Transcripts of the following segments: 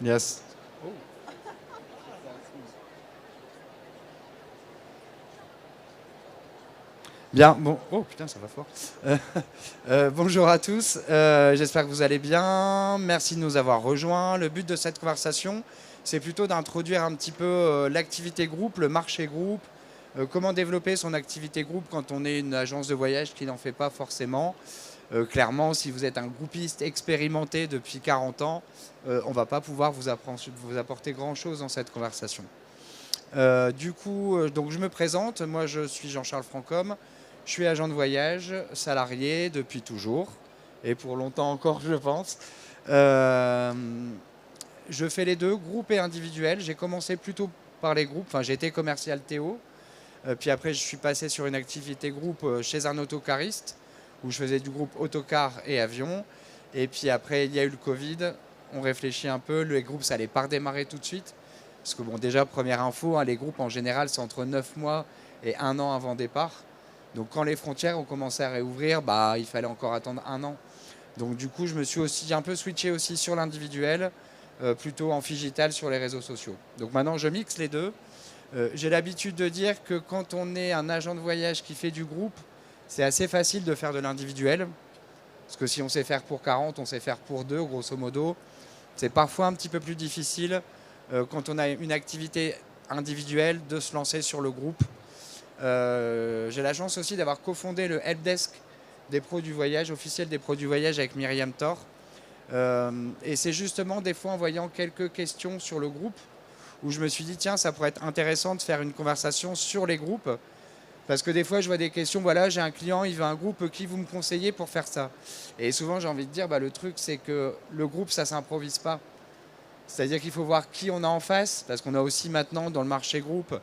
Yes. Bien, bon, oh putain, ça va fort. Euh, bonjour à tous, j'espère que vous allez bien. Merci de nous avoir rejoints. Le but de cette conversation, c'est plutôt d'introduire un petit peu l'activité groupe, le marché groupe, comment développer son activité groupe quand on est une agence de voyage qui n'en fait pas forcément. Clairement, si vous êtes un groupiste expérimenté depuis 40 ans, on ne va pas pouvoir vous apporter grand-chose dans cette conversation. Donc je me présente, moi je suis Jean-Charles Francom, je suis agent de voyage, salarié depuis toujours, et pour longtemps encore je pense. Euh, je fais les deux, groupe et individuel. J'ai commencé plutôt par les groupes, enfin j'ai été commercial Théo, puis après je suis passé sur une activité groupe chez un autocariste, où je faisais du groupe autocar et avion, et puis après il y a eu le Covid, on réfléchit un peu, les groupes ça n'allait pas redémarrer tout de suite. Parce que bon, déjà, première info, hein, les groupes en général, c'est entre 9 mois et 1 an avant départ. Donc quand les frontières ont commencé à réouvrir, bah, il fallait encore attendre 1 an. Donc du coup, je me suis aussi un peu switché aussi sur l'individuel, plutôt en digital sur les réseaux sociaux. Donc maintenant, je mixe les deux. J'ai l'habitude de dire que quand on est un agent de voyage qui fait du groupe, c'est assez facile de faire de l'individuel. Parce que si on sait faire pour 40, on sait faire pour 2, grosso modo. C'est parfois un petit peu plus difficile quand on a une activité individuelle de se lancer sur le groupe. J'ai la chance aussi d'avoir cofondé le helpdesk des pros du voyage, officiel des pros du voyage avec Myriam Thor. Et c'est justement des fois en voyant quelques questions sur le groupe où je me suis dit tiens ça pourrait être intéressant de faire une conversation sur les groupes parce que des fois je vois des questions, voilà j'ai un client, il veut un groupe, qui vous me conseillez pour faire ça? Et souvent j'ai envie de dire bah, le truc c'est que le groupe ça s'improvise pas. C'est-à-dire qu'il faut voir qui on a en face, parce qu'on a aussi maintenant dans le marché groupe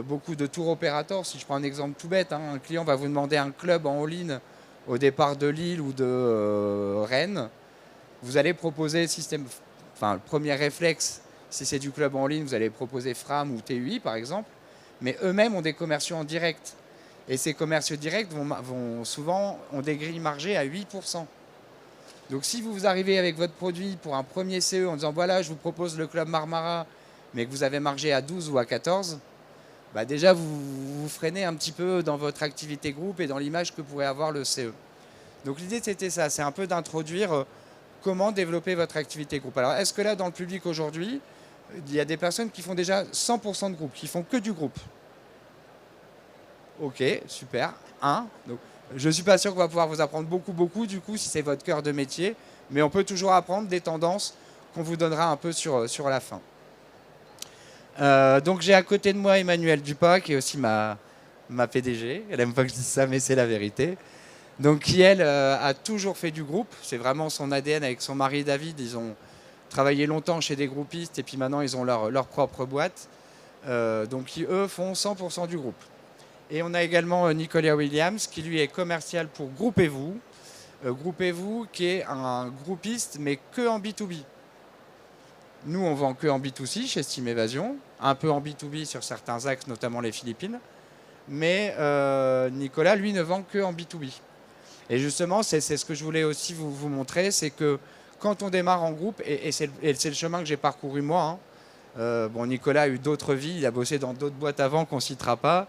beaucoup de tour opérateurs. Si je prends un exemple tout bête, hein, un client va vous demander un club en all-in au départ de Lille ou de Rennes. Vous allez proposer système, enfin le premier réflexe, si c'est du club en ligne, vous allez proposer Fram ou TUI par exemple, mais eux-mêmes ont des commerciaux en direct. Et ces commerciaux directs vont souvent ont des grilles margées à 8%. Donc si vous arrivez avec votre produit pour un premier CE en disant voilà je vous propose le club Marmara mais que vous avez margé à 12 ou à 14, bah déjà vous freinez un petit peu dans votre activité groupe et dans l'image que pourrait avoir le CE. Donc l'idée c'était ça, c'est un peu d'introduire comment développer votre activité groupe. Alors est-ce que là dans le public aujourd'hui, il y a des personnes qui font déjà 100% de groupe, qui font que du groupe? Ok, super. Donc, je ne suis pas sûr qu'on va pouvoir vous apprendre beaucoup, du coup, si c'est votre cœur de métier. Mais on peut toujours apprendre des tendances qu'on vous donnera un peu sur la fin. Donc, j'ai à côté de moi Emmanuel Dupas, qui est aussi ma PDG. Elle n'aime pas que je dise ça, mais c'est la vérité. Donc, qui, elle, a toujours fait du groupe. C'est vraiment son ADN avec son mari David. Ils ont travaillé longtemps chez des groupistes et puis maintenant, ils ont leur propre boîte. Donc, qui, eux, font 100% du groupe. Et on a également Nicolas Williams, qui lui est commercial pour Groupez-vous. Groupez-vous, qui est un groupiste, mais que en B2B. Nous, on vend que en B2C chez Steam Evasion, un peu en B2B sur certains axes, notamment les Philippines. Mais Nicolas, lui, ne vend que en B2B. Et justement, c'est ce que je voulais aussi vous montrer, c'est que quand on démarre en groupe, et c'est le chemin que j'ai parcouru moi, hein, bon, Nicolas a eu d'autres vies, il a bossé dans d'autres boîtes avant qu'on ne citera pas.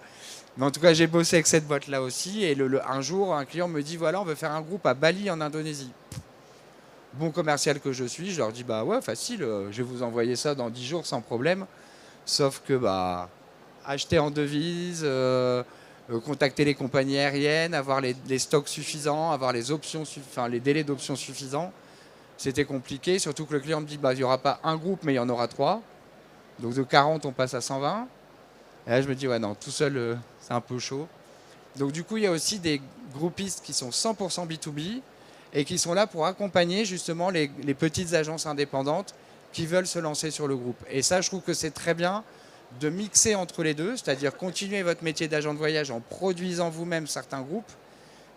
Mais en tout cas, j'ai bossé avec cette boîte-là aussi. Et un jour, un client me dit voilà, on veut faire un groupe à Bali, en Indonésie. Bon commercial que je suis, je leur dis bah ouais, facile, je vais vous envoyer ça dans 10 jours sans problème. Sauf que bah, acheter en devise, contacter les compagnies aériennes, avoir les stocks suffisants, avoir les options, enfin les délais d'options suffisants, c'était compliqué. Surtout que le client me dit bah il n'y aura pas un groupe, mais il y en aura 3. Donc de 40, on passe à 120. Et là, je me dis, ouais, non, tout seul, c'est un peu chaud. Donc, du coup, il y a aussi des groupistes qui sont 100% B2B et qui sont là pour accompagner justement les petites agences indépendantes qui veulent se lancer sur le groupe. Et ça, je trouve que c'est très bien de mixer entre les deux, c'est-à-dire continuer votre métier d'agent de voyage en produisant vous-même certains groupes,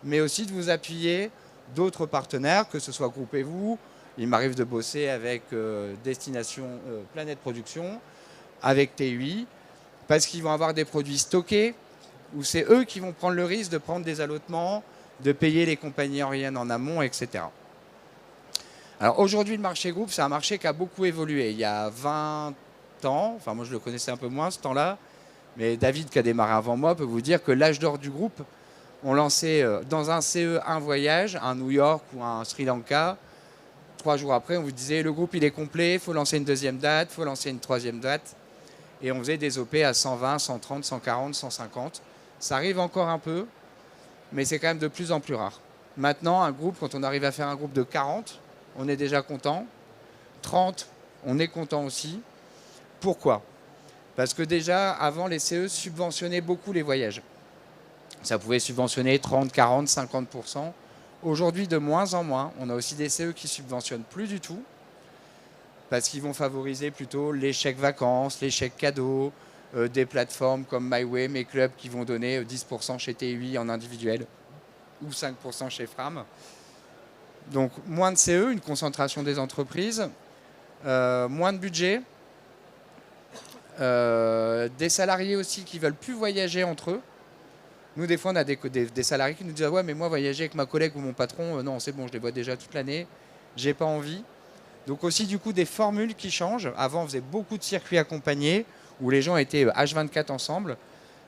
mais aussi de vous appuyer d'autres partenaires, que ce soit Groupez-vous. Il m'arrive de bosser avec Destination Planète Production, avec TUI, parce qu'ils vont avoir des produits stockés, où c'est eux qui vont prendre le risque de prendre des allotements, de payer les compagnies aériennes en amont, etc. Alors aujourd'hui, le marché groupe, c'est un marché qui a beaucoup évolué. Il y a 20 ans, enfin moi je le connaissais un peu moins ce temps-là, mais David qui a démarré avant moi peut vous dire que l'âge d'or du groupe, on lançait dans un CE un voyage, un New York ou un Sri Lanka. 3 jours après, on vous disait le groupe il est complet, il faut lancer une deuxième date, il faut lancer une troisième date. Et on faisait des OP à 120, 130, 140, 150. Ça arrive encore un peu, mais c'est quand même de plus en plus rare. Maintenant, un groupe, quand on arrive à faire un groupe de 40, on est déjà content. 30, on est content aussi. Pourquoi? Parce que déjà, avant, les CE subventionnaient beaucoup les voyages. Ça pouvait subventionner 30, 40, 50%. Aujourd'hui, de moins en moins. On a aussi des CE qui subventionnent plus du tout, parce qu'ils vont favoriser plutôt les chèques vacances, les chèques cadeaux, des plateformes comme MyWay, mes clubs qui vont donner 10% chez TUI en individuel ou 5% chez Fram. Donc moins de CE, une concentration des entreprises, moins de budget, des salariés aussi qui veulent plus voyager entre eux. Nous, des fois, on a des salariés qui nous disent ah ouais, mais moi, voyager avec ma collègue ou mon patron, non, c'est bon, je les vois déjà toute l'année, j'ai pas envie. Donc aussi, du coup, des formules qui changent. Avant, on faisait beaucoup de circuits accompagnés où les gens étaient H24 ensemble.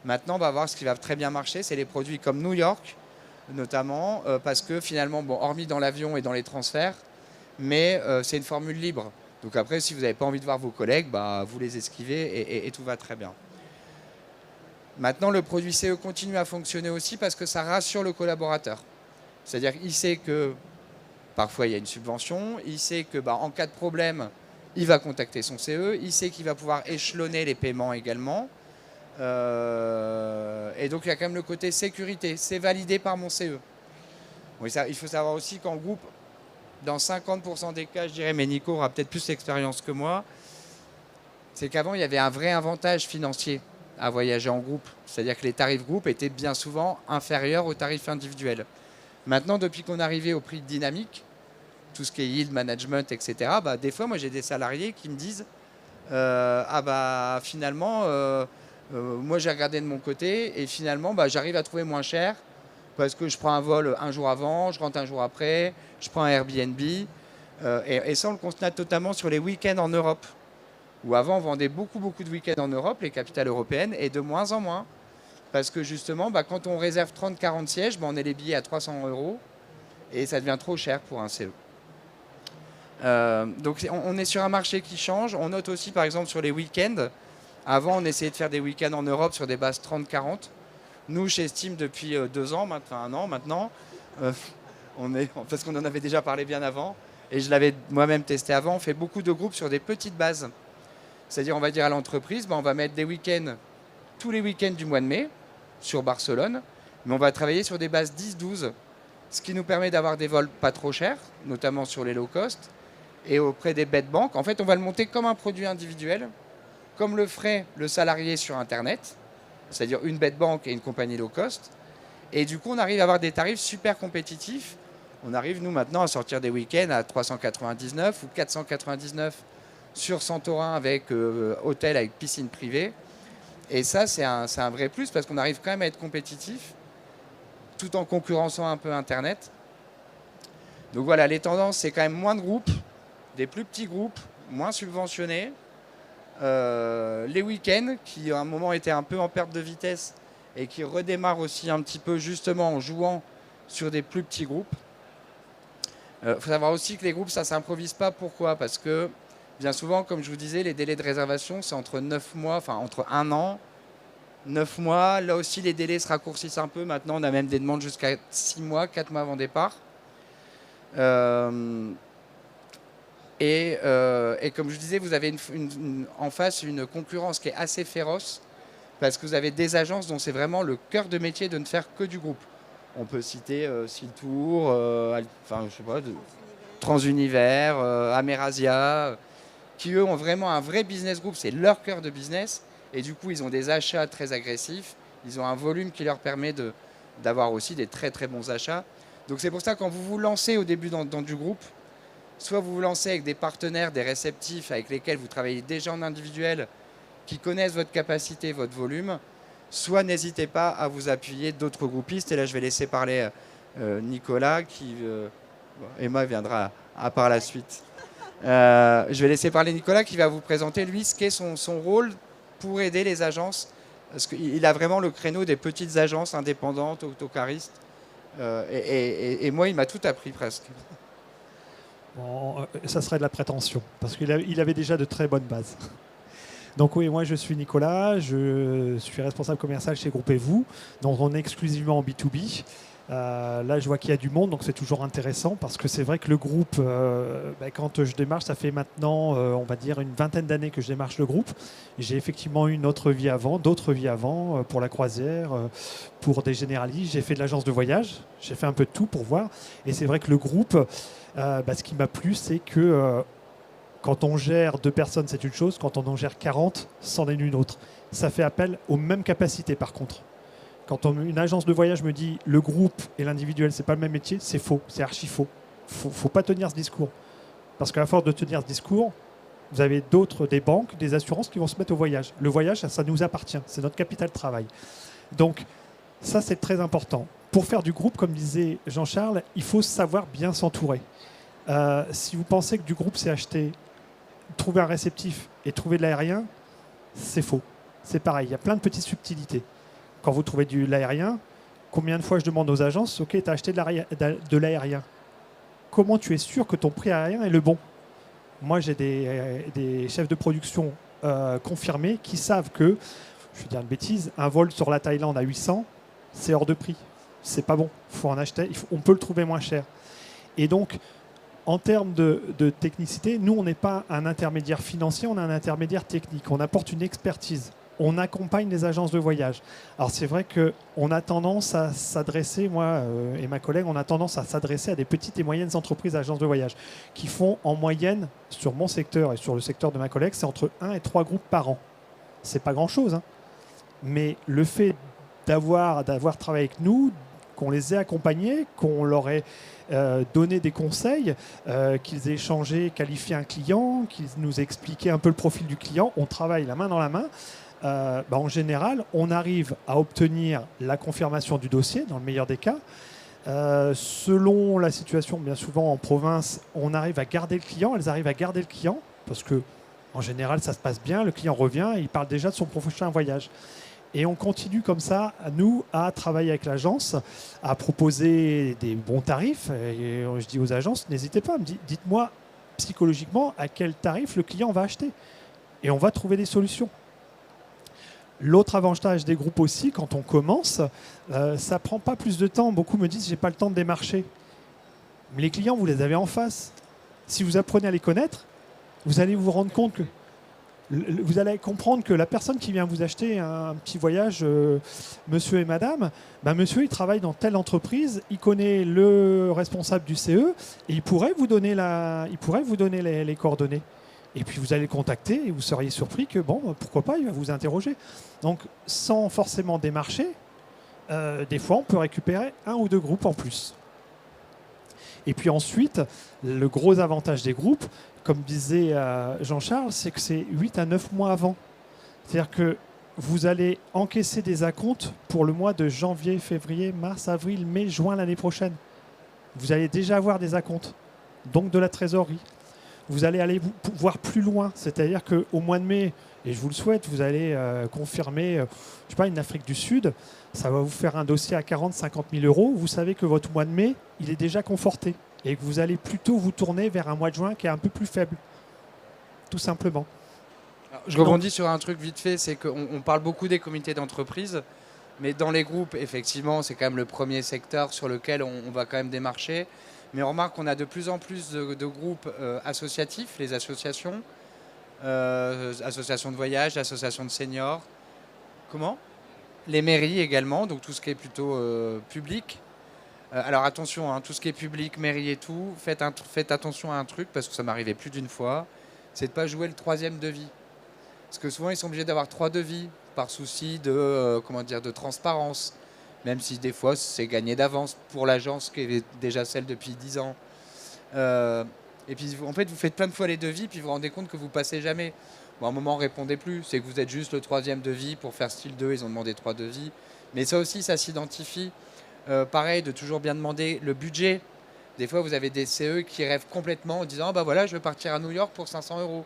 Maintenant, on va voir ce qui va très bien marcher. C'est les produits comme New York, notamment, parce que finalement, bon, hormis dans l'avion et dans les transferts, mais c'est une formule libre. Donc après, si vous n'avez pas envie de voir vos collègues, bah, vous les esquivez et tout va très bien. Maintenant, le produit CE continue à fonctionner aussi parce que ça rassure le collaborateur. C'est-à-dire qu'il sait que parfois il y a une subvention, il sait que en cas de problème, il va contacter son CE, il sait qu'il va pouvoir échelonner les paiements également. Et donc il y a quand même le côté sécurité, c'est validé par mon CE. Oui, ça, il faut savoir aussi qu'en groupe, dans 50% des cas, je dirais, mais Nico aura peut-être plus d'expérience que moi, c'est qu'avant il y avait un vrai avantage financier à voyager en groupe. C'est-à-dire que les tarifs groupes étaient bien souvent inférieurs aux tarifs individuels. Maintenant, depuis qu'on est arrivé au prix dynamique, tout ce qui est yield management, etc., des fois, moi, j'ai des salariés qui me disent finalement, moi, j'ai regardé de mon côté et finalement, j'arrive à trouver moins cher parce que je prends un vol un jour avant, je rentre un jour après, je prends un Airbnb. Et ça, on le constate totalement sur les week-ends en Europe, où avant, on vendait beaucoup de week-ends en Europe, les capitales européennes, et de moins en moins. Parce que justement, quand on réserve 30-40 sièges, on est les billets à 300 € et ça devient trop cher pour un CE. Donc on est sur un marché qui change. On note aussi par exemple sur les week-ends. Avant, on essayait de faire des week-ends en Europe sur des bases 30-40. Nous, chez Steam, depuis 2 ans, enfin 1 an maintenant, parce qu'on en avait déjà parlé bien avant, et je l'avais moi-même testé avant, on fait beaucoup de groupes sur des petites bases. C'est-à-dire, on va dire à l'entreprise, on va mettre des week-ends, tous les week-ends du mois de mai, sur Barcelone, mais on va travailler sur des bases 10-12, ce qui nous permet d'avoir des vols pas trop chers, notamment sur les low cost, et auprès des bed banks. En fait, on va le monter comme un produit individuel, comme le ferait le salarié sur Internet, c'est-à-dire une bed bank et une compagnie low cost. Et du coup, on arrive à avoir des tarifs super compétitifs. On arrive, nous, maintenant, à sortir des week-ends à 399 ou 499 sur Santorin avec hôtel, avec piscine privée. Et ça, c'est un vrai plus parce qu'on arrive quand même à être compétitif tout en concurrençant un peu Internet. Donc voilà, les tendances, c'est quand même moins de groupes, des plus petits groupes, moins subventionnés. Les week-ends, qui à un moment étaient un peu en perte de vitesse et qui redémarrent aussi un petit peu justement en jouant sur des plus petits groupes. Il faut savoir aussi que les groupes, ça ne s'improvise pas. Pourquoi? Parce que bien souvent, comme je vous disais, les délais de réservation, c'est entre 9 mois, enfin entre 1 an, 9 mois. Là aussi, les délais se raccourcissent un peu. Maintenant, on a même des demandes jusqu'à 6 mois, 4 mois avant départ. Et comme je disais, vous avez en face une concurrence qui est assez féroce parce que vous avez des agences dont c'est vraiment le cœur de métier de ne faire que du groupe. On peut citer Siltour, enfin, je sais pas, Transunivers, Amerasia, qui eux ont vraiment un vrai business group, c'est leur cœur de business. Et du coup, ils ont des achats très agressifs, ils ont un volume qui leur permet d'avoir aussi des très très bons achats. Donc c'est pour ça que quand vous vous lancez au début dans du groupe, soit vous vous lancez avec des partenaires, des réceptifs avec lesquels vous travaillez déjà en individuel, qui connaissent votre capacité, votre volume, soit n'hésitez pas à vous appuyer d'autres groupistes. Et là, je vais laisser parler Nicolas, Emma viendra part la suite. Je vais laisser parler Nicolas qui va vous présenter, lui, ce qu'est son rôle pour aider les agences. Parce qu'il a vraiment le créneau des petites agences indépendantes, autocaristes. Et moi, il m'a tout appris presque. Bon, ça serait de la prétention, parce qu'il avait déjà de très bonnes bases. Donc oui, moi je suis Nicolas, je suis responsable commercial chez Groupez-vous, donc on est exclusivement en B2B. Là je vois qu'il y a du monde, donc c'est toujours intéressant, parce que c'est vrai que le groupe, quand je démarche, ça fait maintenant, on va dire, une vingtaine d'années que je démarche le groupe. J'ai effectivement eu une autre vie avant, d'autres vies avant, pour la croisière, pour des généralistes, j'ai fait de l'agence de voyage, j'ai fait un peu de tout pour voir. Et c'est vrai que le groupe, ce qui m'a plu, c'est que quand on gère 2 personnes, c'est une chose. Quand on en gère 40, c'en est une autre. Ça fait appel aux mêmes capacités, par contre. Quand une agence de voyage me dit le groupe et l'individuel, c'est pas le même métier, c'est faux, c'est archi faux. Faut pas tenir ce discours. Parce qu'à force de tenir ce discours, vous avez des banques, des assurances qui vont se mettre au voyage. Le voyage, ça nous appartient. C'est notre capital travail. Donc, ça, c'est très important. Pour faire du groupe, comme disait Jean-Charles, il faut savoir bien s'entourer. Si vous pensez que du groupe, c'est acheter, trouver un réceptif et trouver de l'aérien, c'est faux. C'est pareil, il y a plein de petites subtilités. Quand vous trouvez de l'aérien, combien de fois je demande aux agences, ok, tu as acheté de l'aérien. Comment tu es sûr que ton prix aérien est le bon? Moi, j'ai des chefs de production confirmés qui savent que, je vais dire une bêtise, un vol sur la Thaïlande à 800, c'est hors de prix. C'est pas bon. Faut en acheter. On peut le trouver moins cher. Et donc, en termes de technicité, nous, on n'est pas un intermédiaire financier, on est un intermédiaire technique. On apporte une expertise. On accompagne les agences de voyage. Alors, c'est vrai qu'on a tendance à s'adresser, moi et ma collègue, on a tendance à s'adresser à des petites et moyennes entreprises agences de voyage qui font en moyenne, sur mon secteur et sur le secteur de ma collègue, c'est entre 1 et 3 groupes par an. C'est pas grand-chose, hein. Mais le fait d'avoir travaillé avec nous, qu'on les ait accompagnés, qu'on leur ait donné des conseils, qu'ils aient échangé, qualifié un client, qu'ils nous aient expliqué un peu le profil du client, on travaille la main dans la main. En général, on arrive à obtenir la confirmation du dossier, dans le meilleur des cas. Selon la situation, bien souvent en province, on arrive à garder le client, elles arrivent à garder le client, parce que en général, ça se passe bien, le client revient et il parle déjà de son prochain voyage. Et on continue comme ça, nous, à travailler avec l'agence, à proposer des bons tarifs. Et je dis aux agences, n'hésitez pas, dites-moi psychologiquement à quel tarif le client va acheter. Et on va trouver des solutions. L'autre avantage des groupes aussi, quand on commence, ça ne prend pas plus de temps. Beaucoup me disent, j'ai pas le temps de démarcher. Mais les clients, vous les avez en face. Si vous apprenez à les connaître, vous allez vous rendre compte que vous allez comprendre que la personne qui vient vous acheter un petit voyage, monsieur et madame, monsieur, il travaille dans telle entreprise, il connaît le responsable du CE et il pourrait vous donner les coordonnées. Et puis vous allez le contacter et vous seriez surpris que, pourquoi pas, il va vous interroger. Donc, sans forcément démarcher, des fois, on peut récupérer 1 ou 2 groupes en plus. Et puis ensuite, le gros avantage des groupes, comme disait Jean-Charles, c'est que c'est 8 à 9 mois avant. C'est-à-dire que vous allez encaisser des acomptes pour le mois de janvier, février, mars, avril, mai, juin l'année prochaine. Vous allez déjà avoir des acomptes, donc de la trésorerie. Vous allez aller voir plus loin, c'est-à-dire qu'au mois de mai, et je vous le souhaite, vous allez confirmer, je sais pas, une Afrique du Sud, ça va vous faire un dossier à 40-50 000 euros. Vous savez que votre mois de mai, il est déjà conforté et que vous allez plutôt vous tourner vers un mois de juin qui est un peu plus faible, tout simplement. Alors, je rebondis sur un truc vite fait, c'est qu'on parle beaucoup des comités d'entreprise, mais dans les groupes, effectivement, c'est quand même le premier secteur sur lequel on va quand même démarcher. Mais on remarque qu'on a de plus en plus de groupes associatifs, les associations, associations de voyage, associations de seniors. Comment? Les mairies également, donc tout ce qui est plutôt public. Alors attention, hein, tout ce qui est public, mairie et tout, faites attention à un truc, parce que ça m'arrivait plus d'une fois, c'est de ne pas jouer le 3e devis. Parce que souvent, ils sont obligés d'avoir 3 devis, par souci de transparence. Même si des fois, c'est gagné d'avance pour l'agence qui est déjà celle depuis 10 ans. Et puis, en fait, vous faites plein de fois les devis, puis vous vous rendez compte que vous passez jamais. Bon, à un moment, répondez plus. C'est que vous êtes juste le 3e devis pour faire style 2. Ils ont demandé 3 devis. Mais ça aussi, ça s'identifie. Pareil, de toujours bien demander le budget. Des fois, vous avez des CE qui rêvent complètement en disant, ah bah voilà, je veux partir à New York pour 500 euros.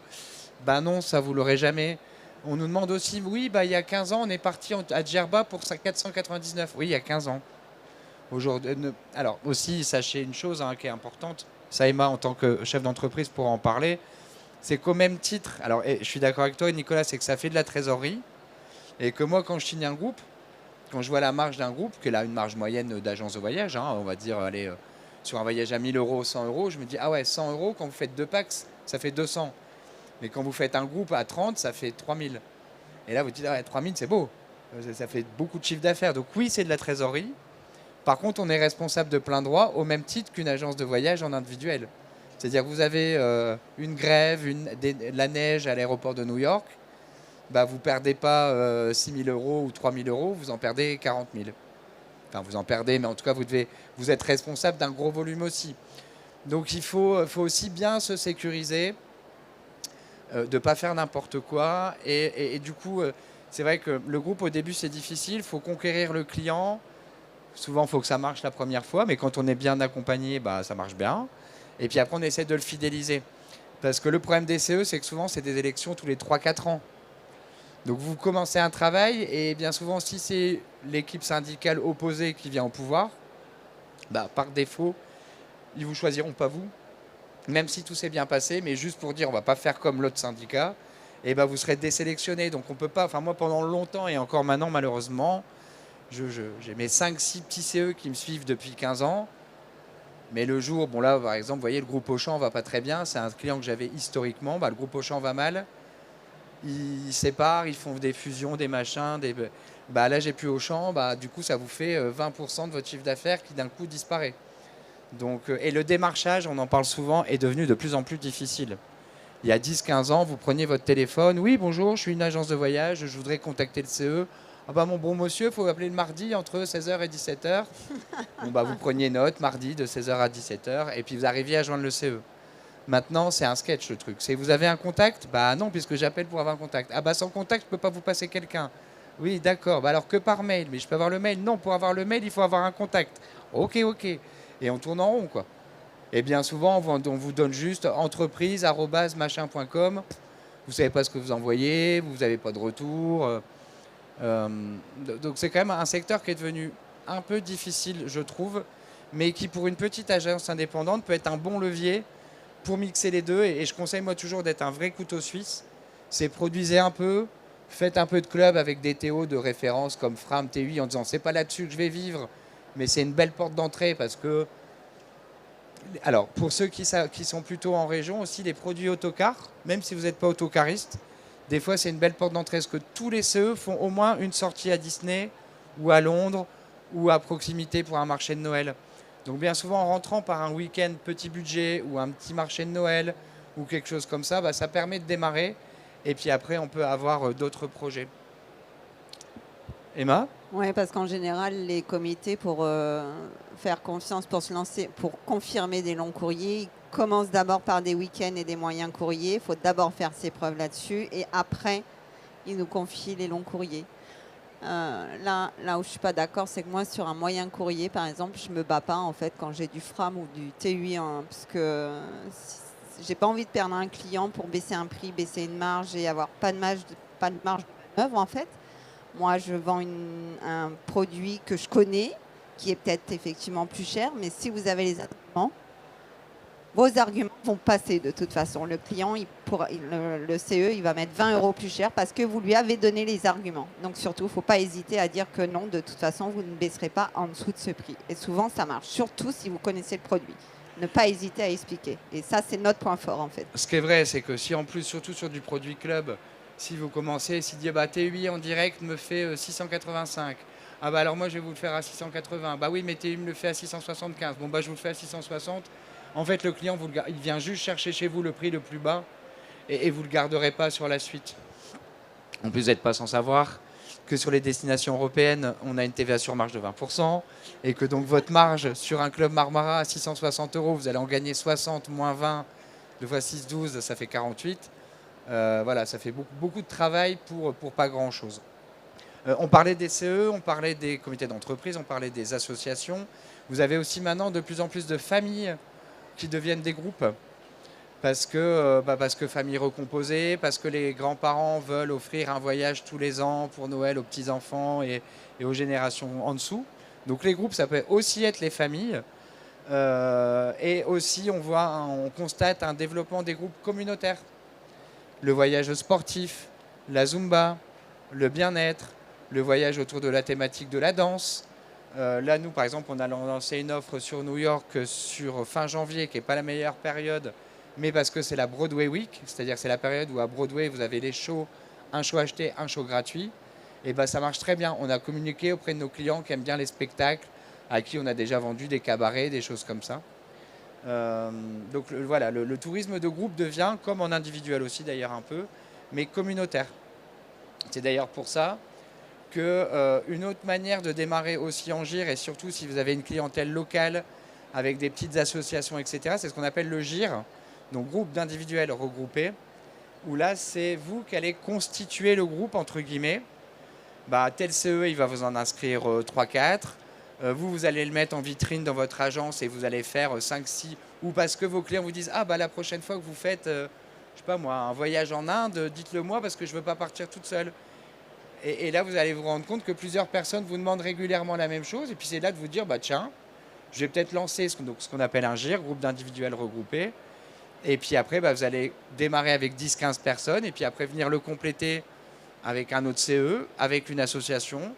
Ben non, ça vous l'aurez jamais. On nous demande aussi, oui, bah il y a 15 ans, on est parti à Djerba pour 499. Oui, il y a 15 ans. Aujourd'hui, alors aussi, sachez une chose qui est importante, ça Emma, en tant que chef d'entreprise, pourra en parler, c'est qu'au même titre, alors je suis d'accord avec toi Nicolas, c'est que ça fait de la trésorerie, et que moi quand je signe un groupe, quand je vois la marge d'un groupe, qui est là une marge moyenne d'agence de voyage, on va dire, allez, sur un voyage à 1000 euros, 100 euros, je me dis, ah ouais, 100 euros, quand vous faites 2 packs, ça fait 200. Mais quand vous faites un groupe à 30, ça fait 3000. Et là, vous dites, ah ouais, 3000, c'est beau. Ça fait beaucoup de chiffre d'affaires. Donc oui, c'est de la trésorerie. Par contre, on est responsable de plein droit au même titre qu'une agence de voyage en individuel. C'est-à-dire que vous avez une grève, la neige à l'aéroport de New York, bah, vous ne perdez pas 6 000 euros ou 3 000 euros, vous en perdez 40 000. Enfin, vous en perdez, mais en tout cas, vous êtes responsable d'un gros volume aussi. Donc, il faut aussi bien se sécuriser, de ne pas faire n'importe quoi. Et du coup, c'est vrai que le groupe, au début, c'est difficile. Il faut conquérir le client. Souvent, il faut que ça marche la première fois, mais quand on est bien accompagné, bah, ça marche bien. Et puis après, on essaie de le fidéliser. Parce que le problème des CE, c'est que souvent, c'est des élections tous les 3-4 ans. Donc vous commencez un travail, et bien souvent, si c'est l'équipe syndicale opposée qui vient au pouvoir, bah, par défaut, ils ne vous choisiront pas vous, même si tout s'est bien passé, mais juste pour dire on ne va pas faire comme l'autre syndicat, et bah, vous serez désélectionné. Donc on peut pas, enfin moi pendant longtemps, et encore maintenant malheureusement, j'ai mes 5-6 petits CE qui me suivent depuis 15 ans. Mais le jour, bon là par exemple, vous voyez, le groupe Auchan va pas très bien, c'est un client que j'avais historiquement, bah, le groupe Auchan va mal, ils séparent, ils font des fusions, des machins, bah, là j'ai plus Auchan, bah, du coup ça vous fait 20% de votre chiffre d'affaires qui d'un coup disparaît. Donc, et le démarchage, on en parle souvent, est devenu de plus en plus difficile. Il y a 10-15 ans, vous preniez votre téléphone, oui bonjour, je suis une agence de voyage, je voudrais contacter le CE. Ah bah mon bon monsieur, il faut appeler le mardi entre 16h et 17h. Bon bah vous preniez note, mardi de 16h à 17h, et puis vous arriviez à joindre le CE. Maintenant, c'est un sketch le truc. C'est vous avez un contact? Bah non, puisque j'appelle pour avoir un contact. Ah bah sans contact, je ne peux pas vous passer quelqu'un. Oui, d'accord. Bah alors que par mail? Mais je peux avoir le mail? Non, pour avoir le mail, il faut avoir un contact. Ok, ok. Et on tourne en rond, quoi. Et bien souvent, on vous donne juste entreprise@machin.com. Vous ne savez pas ce que vous envoyez, vous n'avez pas de retour. Donc c'est quand même un secteur qui est devenu un peu difficile, je trouve, mais qui pour une petite agence indépendante peut être un bon levier pour mixer les deux. Et je conseille moi toujours d'être un vrai couteau suisse. C'est produisez un peu, faites un peu de club avec des TO de référence comme Fram, TUI, en disant c'est pas là-dessus que je vais vivre, mais c'est une belle porte d'entrée parce que... Alors, pour ceux qui sont plutôt en région aussi, les produits autocars, même si vous n'êtes pas autocariste, des fois c'est une belle porte d'entrée parce que tous les CE font au moins une sortie à Disney ou à Londres ou à proximité pour un marché de Noël. Donc bien souvent en rentrant par un week-end petit budget ou un petit marché de Noël ou quelque chose comme ça, bah, ça permet de démarrer et puis après on peut avoir d'autres projets. Emma? Oui, parce qu'en général, les comités, pour faire confiance, pour se lancer, pour confirmer des longs courriers, ils commencent d'abord par des week-ends et des moyens courriers. Il faut d'abord faire ses preuves là-dessus et après, ils nous confient les longs courriers. Là où je ne suis pas d'accord, c'est que moi, sur un moyen courrier, par exemple, je ne me bats pas en fait quand j'ai du Fram ou du TUI, parce que j'ai pas envie de perdre un client pour baisser un prix, baisser une marge et avoir pas de marge de manœuvre en fait. Moi, je vends un produit que je connais, qui est peut-être effectivement plus cher, mais si vous avez les arguments, vos arguments vont passer de toute façon. Le client, le CE, il va mettre 20 euros plus cher parce que vous lui avez donné les arguments. Donc surtout, il ne faut pas hésiter à dire que non, de toute façon, vous ne baisserez pas en dessous de ce prix. Et souvent, ça marche, surtout si vous connaissez le produit. Ne pas hésiter à expliquer. Et ça, c'est notre point fort, en fait. Ce qui est vrai, c'est que si en plus, surtout sur du produit club, si vous commencez, si dit bah, TUI en direct me fait 685, ah bah alors moi je vais vous le faire à 680, bah oui mais TUI me le fait à 675, bon bah je vous le fais à 660. En fait le client, il vient juste chercher chez vous le prix le plus bas et vous ne le garderez pas sur la suite. En plus vous n'êtes pas sans savoir que sur les destinations européennes, on a une TVA sur marge de 20% et que donc votre marge sur un club Marmara à 660 euros, vous allez en gagner 60 moins 20, 2 fois 6, 12, ça fait 48. Voilà, ça fait beaucoup de travail pour pas grand-chose. On parlait des CE, on parlait des comités d'entreprise, on parlait des associations. Vous avez aussi maintenant de plus en plus de familles qui deviennent des groupes. Parce que famille recomposée, parce que les grands-parents veulent offrir un voyage tous les ans pour Noël aux petits-enfants et aux générations en dessous. Donc les groupes, ça peut aussi être les familles. Et aussi, on constate un développement des groupes communautaires. Le voyage sportif, la Zumba, le bien-être, le voyage autour de la thématique de la danse. Là, nous, par exemple, on a lancé une offre sur New York sur fin janvier, qui n'est pas la meilleure période, mais parce que c'est la Broadway Week, c'est-à-dire c'est la période où à Broadway, vous avez les shows, un show acheté, un show gratuit. Et ben, ça marche très bien. On a communiqué auprès de nos clients qui aiment bien les spectacles, à qui on a déjà vendu des cabarets, des choses comme ça. Donc voilà, le tourisme de groupe devient, comme en individuel aussi d'ailleurs un peu, mais communautaire. C'est d'ailleurs pour ça qu'une autre manière de démarrer aussi en GIR, et surtout si vous avez une clientèle locale avec des petites associations, etc., c'est ce qu'on appelle le GIR, donc groupe d'individuels regroupés, où là c'est vous qui allez constituer le groupe, entre guillemets. Tel CE, il va vous en inscrire 3-4. Vous allez le mettre en vitrine dans votre agence et vous allez faire 5-6, ou parce que vos clients vous disent la prochaine fois que vous faites je sais pas moi, un voyage en Inde, dites-le moi parce que je ne veux pas partir toute seule. Et là, vous allez vous rendre compte que plusieurs personnes vous demandent régulièrement la même chose. Et puis c'est là de vous dire, tiens, je vais peut-être lancer ce qu'on appelle un GIR, groupe d'individuels regroupés. Et puis après, vous allez démarrer avec 10-15 personnes. Et puis après, venir le compléter avec un autre CE, avec une association.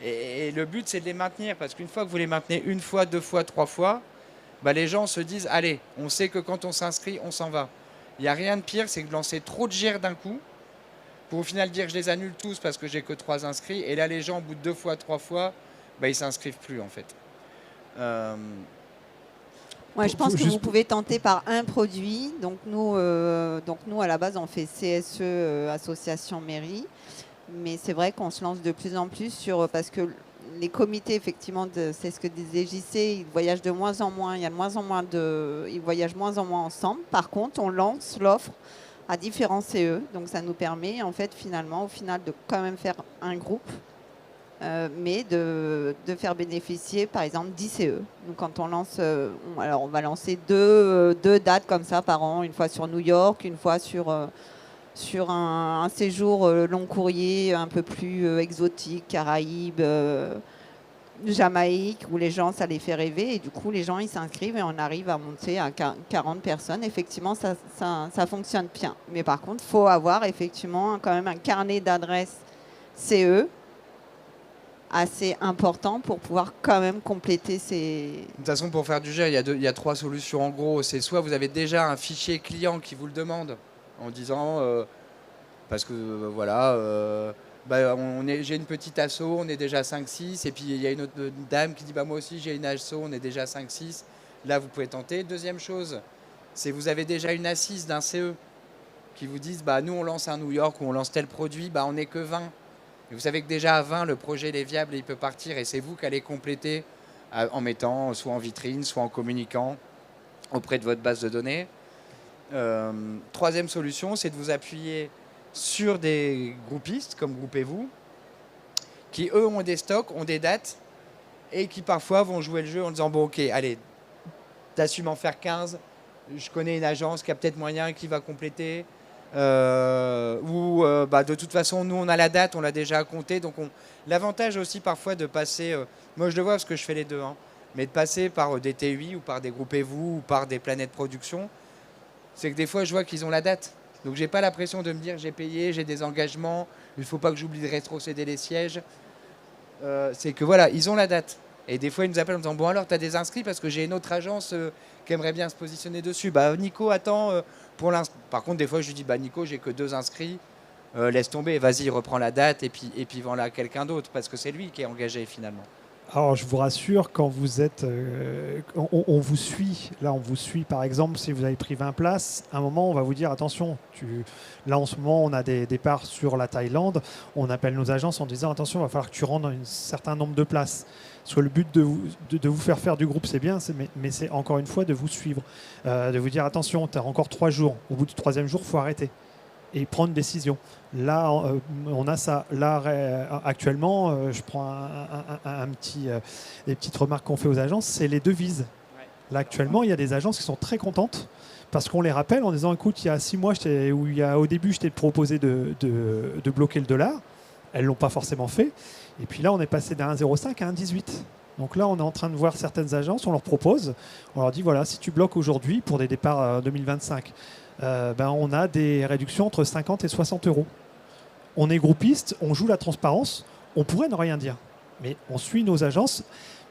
Et le but, c'est de les maintenir. Parce qu'une fois que vous les maintenez une fois, 2 fois, 3 fois, les gens se disent, allez, on sait que quand on s'inscrit, on s'en va. Il n'y a rien de pire, c'est que de lancer trop de GIR d'un coup, pour au final dire je les annule tous parce que j'ai que 3 inscrits. Et là, les gens, au bout de 2 fois, 3 fois, ils ne s'inscrivent plus en fait. Ouais, je pense que vous pouvez tenter par un produit. Donc nous, à la base, on fait CSE, association mairie. Mais c'est vrai qu'on se lance de plus en plus parce que les comités, effectivement, c'est ce que disait JC, ils voyagent de moins en moins. Il y a ils voyagent moins en moins ensemble. Par contre, on lance l'offre à différents CE. Donc ça nous permet, en fait, finalement, de quand même faire un groupe, mais de faire bénéficier, par exemple, 10 CE. Donc quand on lance, on va lancer deux dates comme ça par an, une fois sur New York, une fois sur un séjour long courrier un peu plus exotique, Caraïbes, Jamaïque, où les gens, ça les fait rêver. Et du coup, les gens, ils s'inscrivent et on arrive à monter à 40 personnes. Effectivement, ça fonctionne bien. Mais par contre, il faut avoir effectivement quand même un carnet d'adresses CE assez important pour pouvoir quand même compléter ces... De toute façon, pour faire du GIR, il y a 3 solutions en gros. C'est soit vous avez déjà un fichier client qui vous le demande en disant parce que j'ai une petite asso, on est déjà 5-6, et puis il y a une autre dame qui dit moi aussi j'ai une asso, on est déjà 5-6. Là, vous pouvez tenter. Deuxième chose, c'est vous avez déjà une assise d'un CE qui vous disent nous on lance un New York ou on lance tel produit, on n'est que 20. Et vous savez que déjà à 20, le projet il est viable et il peut partir, et c'est vous qui allez compléter en mettant soit en vitrine, soit en communiquant auprès de votre base de données. Troisième solution, c'est de vous appuyer sur des groupistes comme Groupez-vous, qui eux ont des stocks, ont des dates, et qui parfois vont jouer le jeu en disant bon ok, allez, t'assumes en faire 15, je connais une agence qui a peut-être moyen, qui va compléter, de toute façon nous on a la date, on l'a déjà compté. Donc l'avantage aussi parfois de passer, moi je le vois parce que je fais les deux, mais de passer par des TUI ou par des Groupez-vous ou par des planètes production, c'est que des fois je vois qu'ils ont la date. Donc j'ai pas la pression de me dire j'ai payé, j'ai des engagements, il faut pas que j'oublie de rétrocéder les sièges. C'est que voilà, ils ont la date. Et des fois ils nous appellent en disant bon alors tu as des inscrits parce que j'ai une autre agence qui aimerait bien se positionner dessus. Nico attends pour l'instant. Par contre des fois je lui dis Nico j'ai que 2 inscrits, laisse tomber, vas-y reprends la date et puis vends-la à quelqu'un d'autre parce que c'est lui qui est engagé finalement. Alors, je vous rassure, quand vous êtes... on vous suit. Là, on vous suit, par exemple, si vous avez pris 20 places, à un moment, on va vous dire, attention, là, en ce moment, on a des départs sur la Thaïlande. On appelle nos agences en disant, attention, il va falloir que tu rentres dans un certain nombre de places. Soit le but de vous faire du groupe, c'est bien, mais c'est encore une fois de vous suivre. De vous dire, attention, tu as encore 3 jours. Au bout du 3e jour, il faut arrêter. et prendre une décision. Là, on a ça. Là, actuellement, je prends les petites remarques qu'on fait aux agences, c'est les devises. Là, actuellement, il y a des agences qui sont très contentes parce qu'on les rappelle en disant, écoute, il y a 6 mois, au début, je t'ai proposé de bloquer le dollar. Elles ne l'ont pas forcément fait. Et puis là, on est passé d'un 1,05 à 1,18. Donc là, on est en train de voir certaines agences, on leur propose, on leur dit, voilà, si tu bloques aujourd'hui pour des départs 2025, on a des réductions entre 50 et 60 euros. On est groupiste, on joue la transparence, on pourrait ne rien dire. Mais on suit nos agences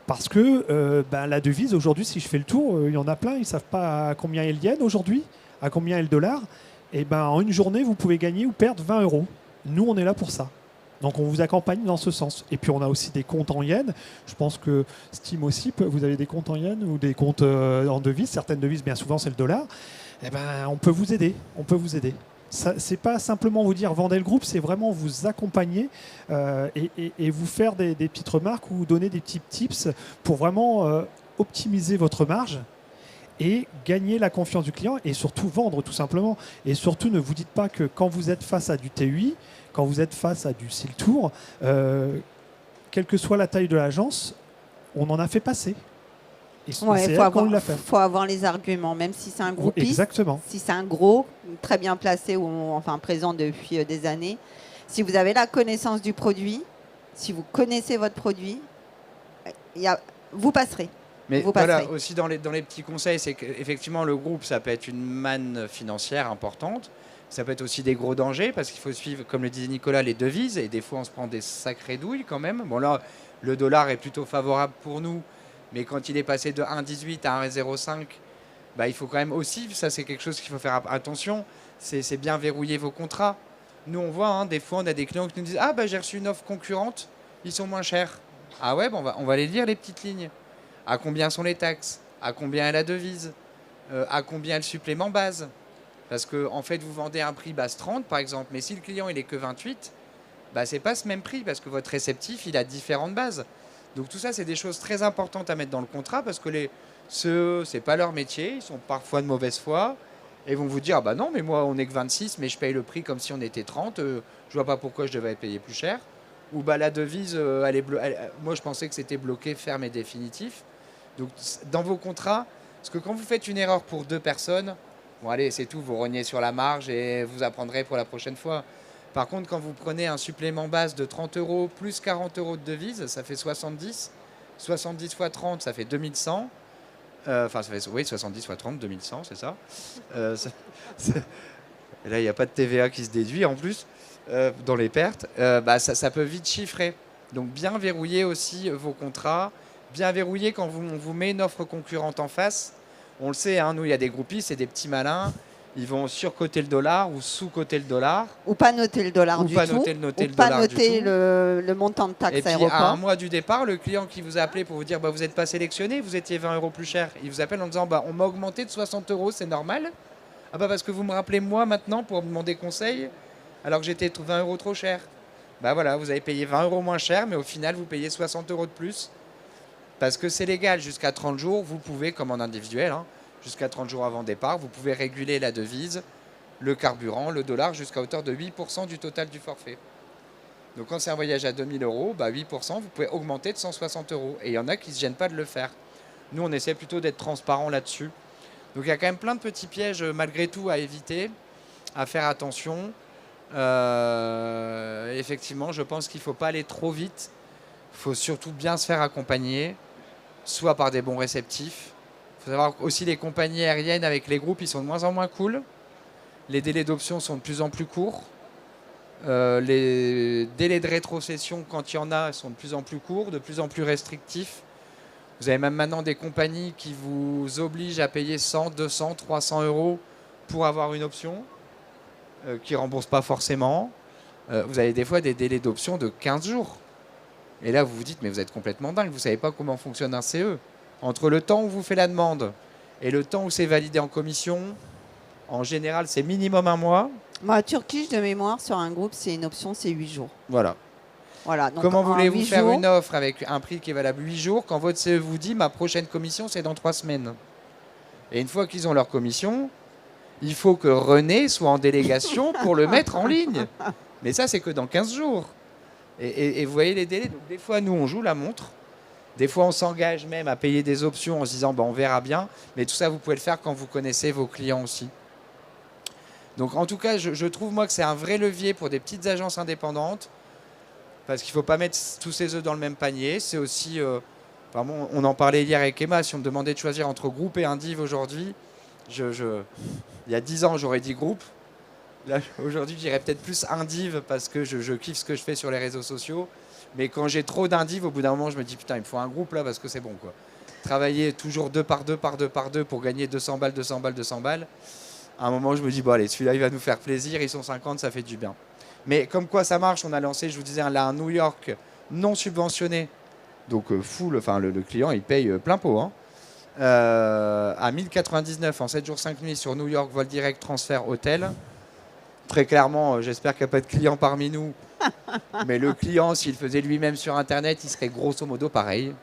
parce que la devise, aujourd'hui, si je fais le tour, il y en a plein, ils ne savent pas à combien est le yen aujourd'hui, à combien est le dollar. Et en une journée, vous pouvez gagner ou perdre 20 euros. Nous, on est là pour ça. Donc on vous accompagne dans ce sens. Et puis on a aussi des comptes en yens. Je pense que Steam aussi, vous avez des comptes en yens ou des comptes en devises. Certaines devises, bien souvent, c'est le dollar. On peut vous aider. On peut vous aider. C'est pas simplement vous dire vendez le groupe, c'est vraiment vous accompagner et vous faire des petites remarques ou vous donner des petits tips pour vraiment optimiser votre marge et gagner la confiance du client et surtout vendre tout simplement. Et surtout, ne vous dites pas que quand vous êtes face à du TUI, quand vous êtes face à du SEAL-Tour, quelle que soit la taille de l'agence, on en a fait passer. Il faut avoir les arguments, même si c'est un groupiste. Exactement. Si c'est un gros, très bien placé ou présent depuis des années. Si vous avez la connaissance du produit, si vous connaissez votre produit, vous passerez. Mais voilà, aussi dans les petits conseils, c'est qu'effectivement, le groupe, ça peut être une manne financière importante. Ça peut être aussi des gros dangers parce qu'il faut suivre, comme le disait Nicolas, les devises. Et des fois, on se prend des sacrées douilles quand même. Bon, là, le dollar est plutôt favorable pour nous. Mais quand il est passé de 1,18 à 1,05, il faut quand même aussi, ça c'est quelque chose qu'il faut faire attention, c'est bien verrouiller vos contrats. Nous, on voit, des fois, on a des clients qui nous disent « Ah, j'ai reçu une offre concurrente, ils sont moins chers. » Ah ouais, on va les lire, les petites lignes. À combien sont les taxes? À combien est la devise? À combien est le supplément base? Parce que en fait, vous vendez un prix base 30, par exemple, mais si le client il est que 28, c'est pas ce même prix parce que votre réceptif, il a différentes bases. Donc tout ça, c'est des choses très importantes à mettre dans le contrat parce que c'est pas leur métier, ils sont parfois de mauvaise foi et vont vous dire non, mais moi on n'est que 26, mais je paye le prix comme si on était 30, je vois pas pourquoi je devais payer plus cher. Ou la devise, moi je pensais que c'était bloqué, ferme et définitif. Donc dans vos contrats, parce que quand vous faites une erreur pour 2 personnes, bon allez, c'est tout, vous rognez sur la marge et vous apprendrez pour la prochaine fois. Par contre, quand vous prenez un supplément base de 30 euros plus 40 euros de devise, ça fait 70. 70 fois 30, ça fait 2100. Ça fait 70 fois 30, 2100, c'est ça. Et là, il n'y a pas de TVA qui se déduit en plus dans les pertes. Ça peut vite chiffrer. Donc, bien verrouiller aussi vos contrats. Bien verrouiller quand on vous met une offre concurrente en face. On le sait, nous, il y a des groupistes, c'est des petits malins. Ils vont surcoter le dollar ou sous-coter le dollar. Ou pas noter le dollar du tout. Ou pas noter le montant de taxe aéroport. Et puis, à un mois du départ, le client qui vous a appelé pour vous dire vous n'êtes pas sélectionné, vous étiez 20 euros plus cher. Il vous appelle en disant on m'a augmenté de 60 euros, c'est normal. Ah parce que vous me rappelez moi maintenant pour me demander conseil alors que j'étais 20 euros trop cher. Voilà, vous avez payé 20 euros moins cher, mais au final, vous payez 60 euros de plus. Parce que c'est légal, jusqu'à 30 jours, vous pouvez, comme en individuel, jusqu'à 30 jours avant départ, vous pouvez réguler la devise, le carburant, le dollar, jusqu'à hauteur de 8% du total du forfait. Donc quand c'est un voyage à 2000 euros, 8%, vous pouvez augmenter de 160 euros. Et il y en a qui ne se gênent pas de le faire. Nous, on essaie plutôt d'être transparent là-dessus. Donc il y a quand même plein de petits pièges, malgré tout, à éviter, à faire attention. Effectivement, je pense qu'il ne faut pas aller trop vite. Il faut surtout bien se faire accompagner, soit par des bons réceptifs. Il faut savoir aussi les compagnies aériennes avec les groupes, ils sont de moins en moins cool. Les délais d'option sont de plus en plus courts. Les délais de rétrocession, quand il y en a, sont de plus en plus courts, de plus en plus restrictifs. Vous avez même maintenant des compagnies qui vous obligent à payer 100, 200, 300 euros pour avoir une option, qui ne remboursent pas forcément. Vous avez des fois des délais d'option de 15 jours. Et là, vous vous dites, mais vous êtes complètement dingue, vous ne savez pas comment fonctionne un CE. Entre le temps où vous faites la demande et le temps où c'est validé en commission, en général, c'est minimum 1 mois. Moi, Turkish, de mémoire, sur un groupe, c'est une option, c'est 8 jours. Voilà. Donc comment voulez-vous faire une offre avec un prix qui est valable 8 jours quand votre CE vous dit, ma prochaine commission, c'est dans 3 semaines? Et une fois qu'ils ont leur commission, Il faut que René soit en délégation pour le mettre en ligne. Mais ça, c'est que dans 15 jours. Et vous voyez les délais. Donc, des fois, nous, on joue la montre. Des fois, on s'engage même à payer des options en se disant on verra bien. Mais tout ça, vous pouvez le faire quand vous connaissez vos clients aussi. Donc, en tout cas, je trouve, moi, que c'est un vrai levier pour des petites agences indépendantes. Parce qu'il ne faut pas mettre tous ses œufs dans le même panier. C'est aussi... on en parlait hier avec Emma. Si on me demandait de choisir entre groupe et indiv aujourd'hui, il y a 10 ans, j'aurais dit groupe. Là, aujourd'hui, je dirais peut-être plus indiv parce que je kiffe ce que je fais sur les réseaux sociaux. Mais quand j'ai trop d'indiv, au bout d'un moment, je me dis putain, il me faut un groupe là parce que c'est bon, quoi. Travailler toujours 2 par 2 par 2 par 2 pour gagner 200 balles, 200 balles, 200 balles. À un moment, je me dis bon, allez, celui-là, il va nous faire plaisir. Ils sont 50, ça fait du bien. Mais comme quoi ça marche, on a lancé, je vous disais, là, un New York non subventionné. Donc full, enfin le client, il paye plein pot. Hein. À 1099 en 7 jours 5 nuits sur New York, vol direct, transfert, hôtel. Très clairement, j'espère qu'il n'y a pas de client parmi nous. Mais le client, s'il faisait lui-même sur Internet, il serait grosso modo pareil.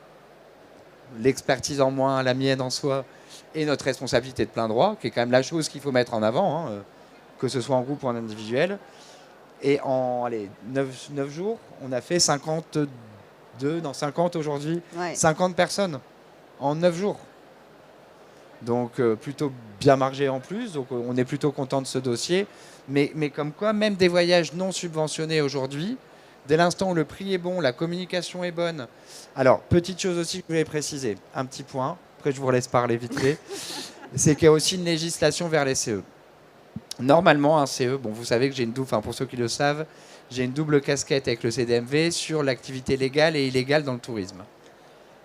L'expertise en moins, la mienne en soi, et notre responsabilité de plein droit, qui est quand même la chose qu'il faut mettre en avant, hein, que ce soit en groupe ou en individuel. Et en 9 jours, on a fait 50 aujourd'hui, ouais. 50 personnes en 9 jours. Donc plutôt bien margé en plus, donc on est plutôt content de ce dossier. Mais comme quoi, même des voyages non subventionnés aujourd'hui, dès l'instant où le prix est bon, la communication est bonne. Alors, petite chose aussi que je voulais préciser, un petit point, après je vous laisse parler vite fait, c'est qu'il y a aussi une législation vers les CE. Normalement, un CE, bon, vous savez que j'ai une double, enfin pour ceux qui le savent, j'ai une double casquette avec le CDMV sur l'activité légale et illégale dans le tourisme.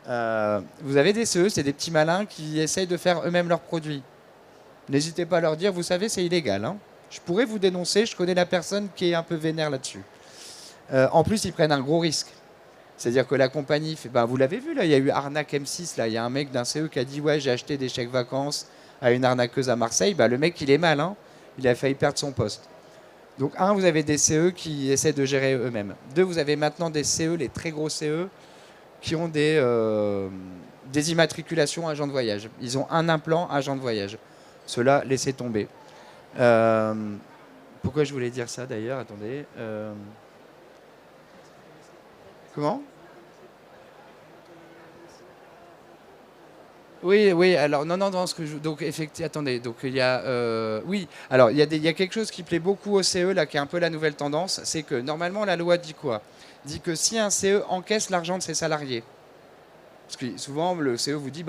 Vous avez des CE, c'est des petits malins qui essayent de faire eux-mêmes leurs produits. N'hésitez pas à leur dire, vous savez, c'est illégal. Hein. Je pourrais vous dénoncer, je connais la personne qui est un peu vénère là-dessus. En plus, ils prennent un gros risque. C'est-à-dire que la compagnie, fait, vous l'avez vu, là, il y a eu arnaque M6, là, il y a un mec d'un CE qui a dit, ouais, j'ai acheté des chèques vacances à une arnaqueuse à Marseille. Le mec, il est mal, hein. Il a failli perdre son poste. Donc, un, vous avez des CE qui essaient de gérer eux-mêmes. Deux, vous avez maintenant des CE, les très gros CE, qui ont des immatriculations agents de voyage. Ils ont un implant agent de voyage. Ceux-là, laissez tomber. Pourquoi je voulais dire ça d'ailleurs? Attendez. Comment? Oui, alors non, ce que donc effectivement, attendez, donc il y a, oui, alors il y a quelque chose qui plaît beaucoup au CE là, qui est un peu la nouvelle tendance, c'est que normalement la loi dit quoi? Dit que si un CE encaisse l'argent de ses salariés, parce que souvent le CE vous dit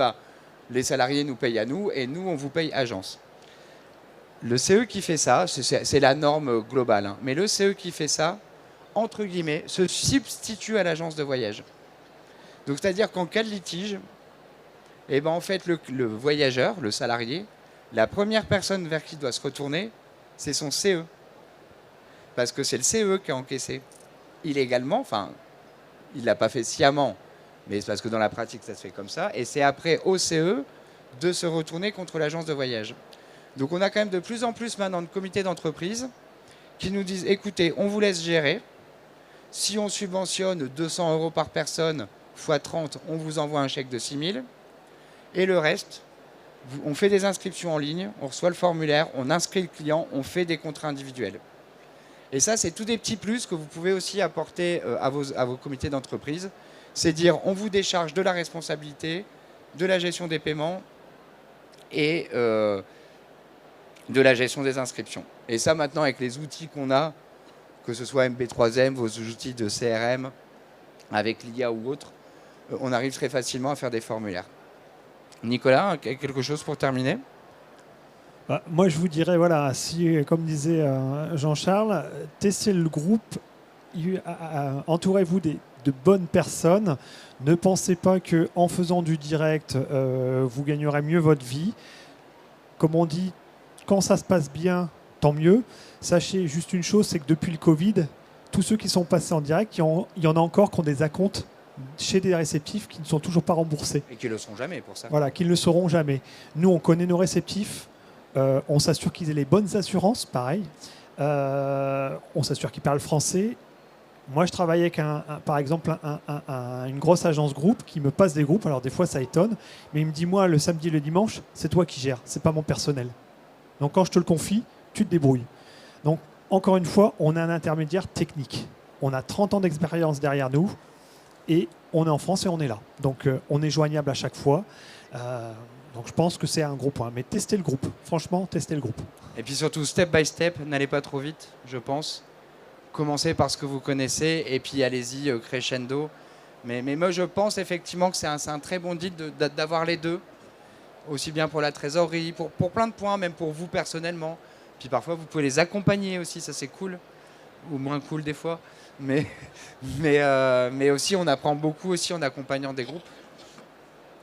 les salariés nous payent à nous et nous on vous paye agence. Le CE qui fait ça, c'est la norme globale, hein, mais le CE qui fait ça, entre guillemets, se substitue à l'agence de voyage. Donc c'est-à-dire qu'en cas de litige, en fait, le voyageur, le salarié, la première personne vers qui il doit se retourner, c'est son CE. Parce que c'est le CE qui a encaissé illégalement, enfin, il ne l'a pas fait sciemment, mais c'est parce que dans la pratique, ça se fait comme ça. Et c'est après au CE de se retourner contre l'agence de voyage. Donc on a quand même de plus en plus maintenant de comités d'entreprise qui nous disent, écoutez, on vous laisse gérer. Si on subventionne 200 € par personne, x 30, on vous envoie un chèque de 6 000. Et le reste, on fait des inscriptions en ligne, on reçoit le formulaire, on inscrit le client, on fait des contrats individuels. Et ça, c'est tous des petits plus que vous pouvez aussi apporter à vos comités d'entreprise. C'est dire, on vous décharge de la responsabilité, de la gestion des paiements et de la gestion des inscriptions. Et ça, maintenant, avec les outils qu'on a, que ce soit MB3M, vos outils de CRM, avec l'IA ou autre, on arrive très facilement à faire des formulaires. Nicolas, quelque chose pour terminer? Moi, je vous dirais, voilà, si, comme disait Jean-Charles, testez le groupe, entourez-vous de bonnes personnes. Ne pensez pas qu'en faisant du direct, vous gagnerez mieux votre vie. Comme on dit, quand ça se passe bien, tant mieux. Sachez juste une chose, c'est que depuis le Covid, tous ceux qui sont passés en direct, il y en a encore qui ont des acomptes chez des réceptifs qui ne sont toujours pas remboursés. Et qui ne le seront jamais pour ça. Voilà, qui ne le seront jamais. Nous, on connaît nos réceptifs. On s'assure qu'ils aient les bonnes assurances, pareil. On s'assure qu'ils parlent français. Moi, je travaille avec, par exemple, une grosse agence groupe qui me passe des groupes. Alors, des fois, ça étonne. Mais il me dit, moi, le samedi et le dimanche, c'est toi qui gères. C'est pas mon personnel. Donc quand je te le confie, tu te débrouilles. Donc encore une fois, on a un intermédiaire technique. On a 30 ans d'expérience derrière nous et on est en France et on est là. Donc on est joignable à chaque fois. Donc je pense que c'est un gros point. Mais testez le groupe. Franchement, testez le groupe. Et puis surtout, step by step, n'allez pas trop vite, je pense. Commencez par ce que vous connaissez et puis allez-y crescendo. Mais moi, je pense effectivement que c'est un très bon deal d'avoir les deux. Aussi bien pour la trésorerie, pour plein de points, même pour vous personnellement. Puis parfois, vous pouvez les accompagner aussi, ça c'est cool. Ou moins cool des fois. Mais aussi, on apprend beaucoup aussi en accompagnant des groupes.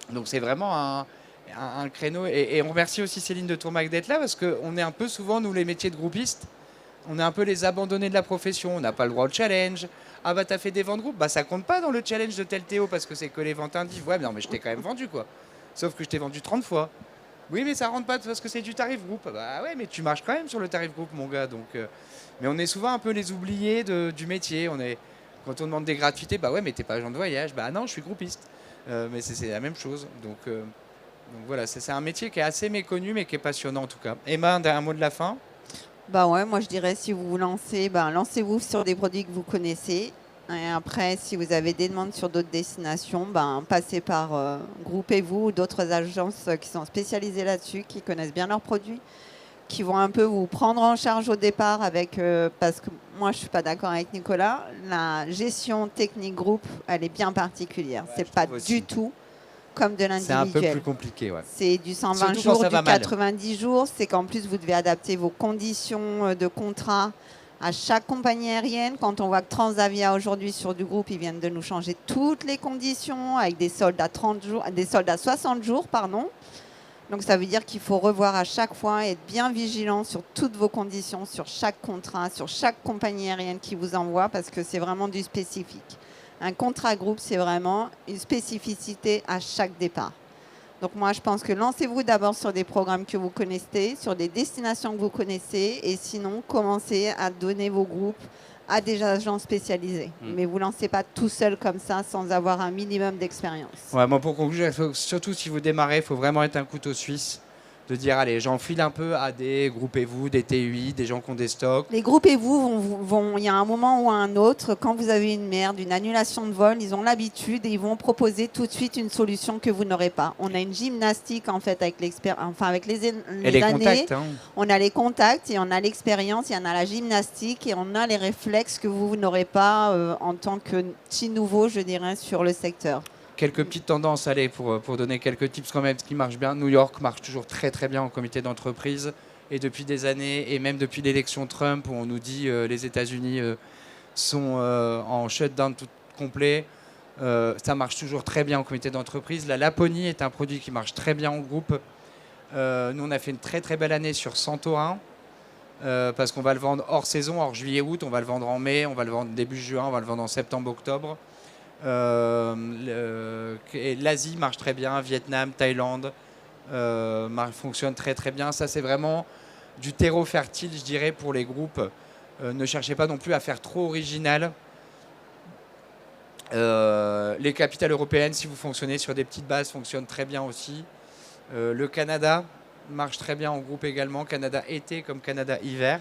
Donc c'est vraiment un créneau. Et on remercie aussi Céline de Tourmac d'être là parce qu'on est un peu souvent, nous les métiers de groupistes, on est un peu les abandonnés de la profession. On n'a pas le droit au challenge. Ah bah t'as fait des ventes de groupe, bah ça compte pas dans le challenge de tel Théo parce que c'est que les ventes individuelles. Ouais mais non mais je t'ai quand même vendu quoi. Sauf que je t'ai vendu 30 fois. Oui mais ça rentre pas parce que c'est du tarif groupe. Bah ouais mais tu marches quand même sur le tarif groupe mon gars. Donc, mais on est souvent un peu les oubliés du métier. Quand on demande des gratuités, bah ouais mais t'es pas agent de voyage. Bah non je suis groupiste. Mais c'est la même chose. Donc voilà, c'est un métier qui est assez méconnu mais qui est passionnant en tout cas. Emma, un mot de la fin? Bah ouais, moi je dirais si vous vous lancez, lancez-vous sur des produits que vous connaissez. Et après, si vous avez des demandes sur d'autres destinations, passez par Groupez-vous ou d'autres agences qui sont spécialisées là-dessus, qui connaissent bien leurs produits, qui vont un peu vous prendre en charge au départ avec, parce que moi je suis pas d'accord avec Nicolas, la gestion technique groupe, elle est bien particulière. Ouais, c'est pas aussi. du tout comme de C'est un peu l'individuel. plus compliqué, ouais. C'est du 120 Surtout quand jours, ça du va mal. 90 jours. C'est qu'en plus, vous devez adapter vos conditions de contrat à chaque compagnie aérienne. Quand on voit que Transavia aujourd'hui sur du groupe, ils viennent de nous changer toutes les conditions avec des soldes à 30 jours, des soldes à 60 jours, pardon. Donc ça veut dire qu'il faut revoir à chaque fois et être bien vigilant sur toutes vos conditions, sur chaque contrat, sur chaque compagnie aérienne qui vous envoie, parce que c'est vraiment du spécifique. Un contrat groupe, c'est vraiment une spécificité à chaque départ. Donc moi, je pense que lancez-vous d'abord sur des programmes que vous connaissez, sur des destinations que vous connaissez, et sinon, commencez à donner vos groupes à des agents spécialisés. Mais vous ne lancez pas tout seul comme ça, sans avoir un minimum d'expérience. Ouais, moi, pour conclure, surtout si vous démarrez, il faut vraiment être un couteau suisse. De dire, allez, j'enfile un peu à des Groupez-vous, des TUI, des gens qui ont des stocks. Les Groupez-vous il y a un moment ou un autre, quand vous avez une merde, une annulation de vol, ils ont l'habitude et ils vont proposer tout de suite une solution que vous n'aurez pas. On a une gymnastique en fait avec avec les années. Contacts, hein. On a les contacts et on a l'expérience, et on a la gymnastique et on a les réflexes que vous n'aurez pas en tant que petit nouveau, je dirais, sur le secteur. Quelques petites tendances, allez, pour donner quelques tips quand même, qui marchent bien. New York marche toujours très très bien en comité d'entreprise. Et depuis des années, et même depuis l'élection Trump, où on nous dit les États-Unis sont en shutdown tout complet, ça marche toujours très bien en comité d'entreprise. La Laponie est un produit qui marche très bien en groupe. Nous, on a fait une très très belle année sur Santorin, parce qu'on va le vendre hors saison, hors juillet-août. On va le vendre en mai, on va le vendre début juin, on va le vendre en septembre-octobre. L'Asie marche très bien, Vietnam, Thaïlande fonctionne très très bien. Ça c'est vraiment du terreau fertile, je dirais, pour les groupes. Ne cherchez pas non plus à faire trop original. Les capitales européennes, si vous fonctionnez sur des petites bases, fonctionnent très bien aussi. Le Canada marche très bien en groupe également, Canada été comme Canada hiver,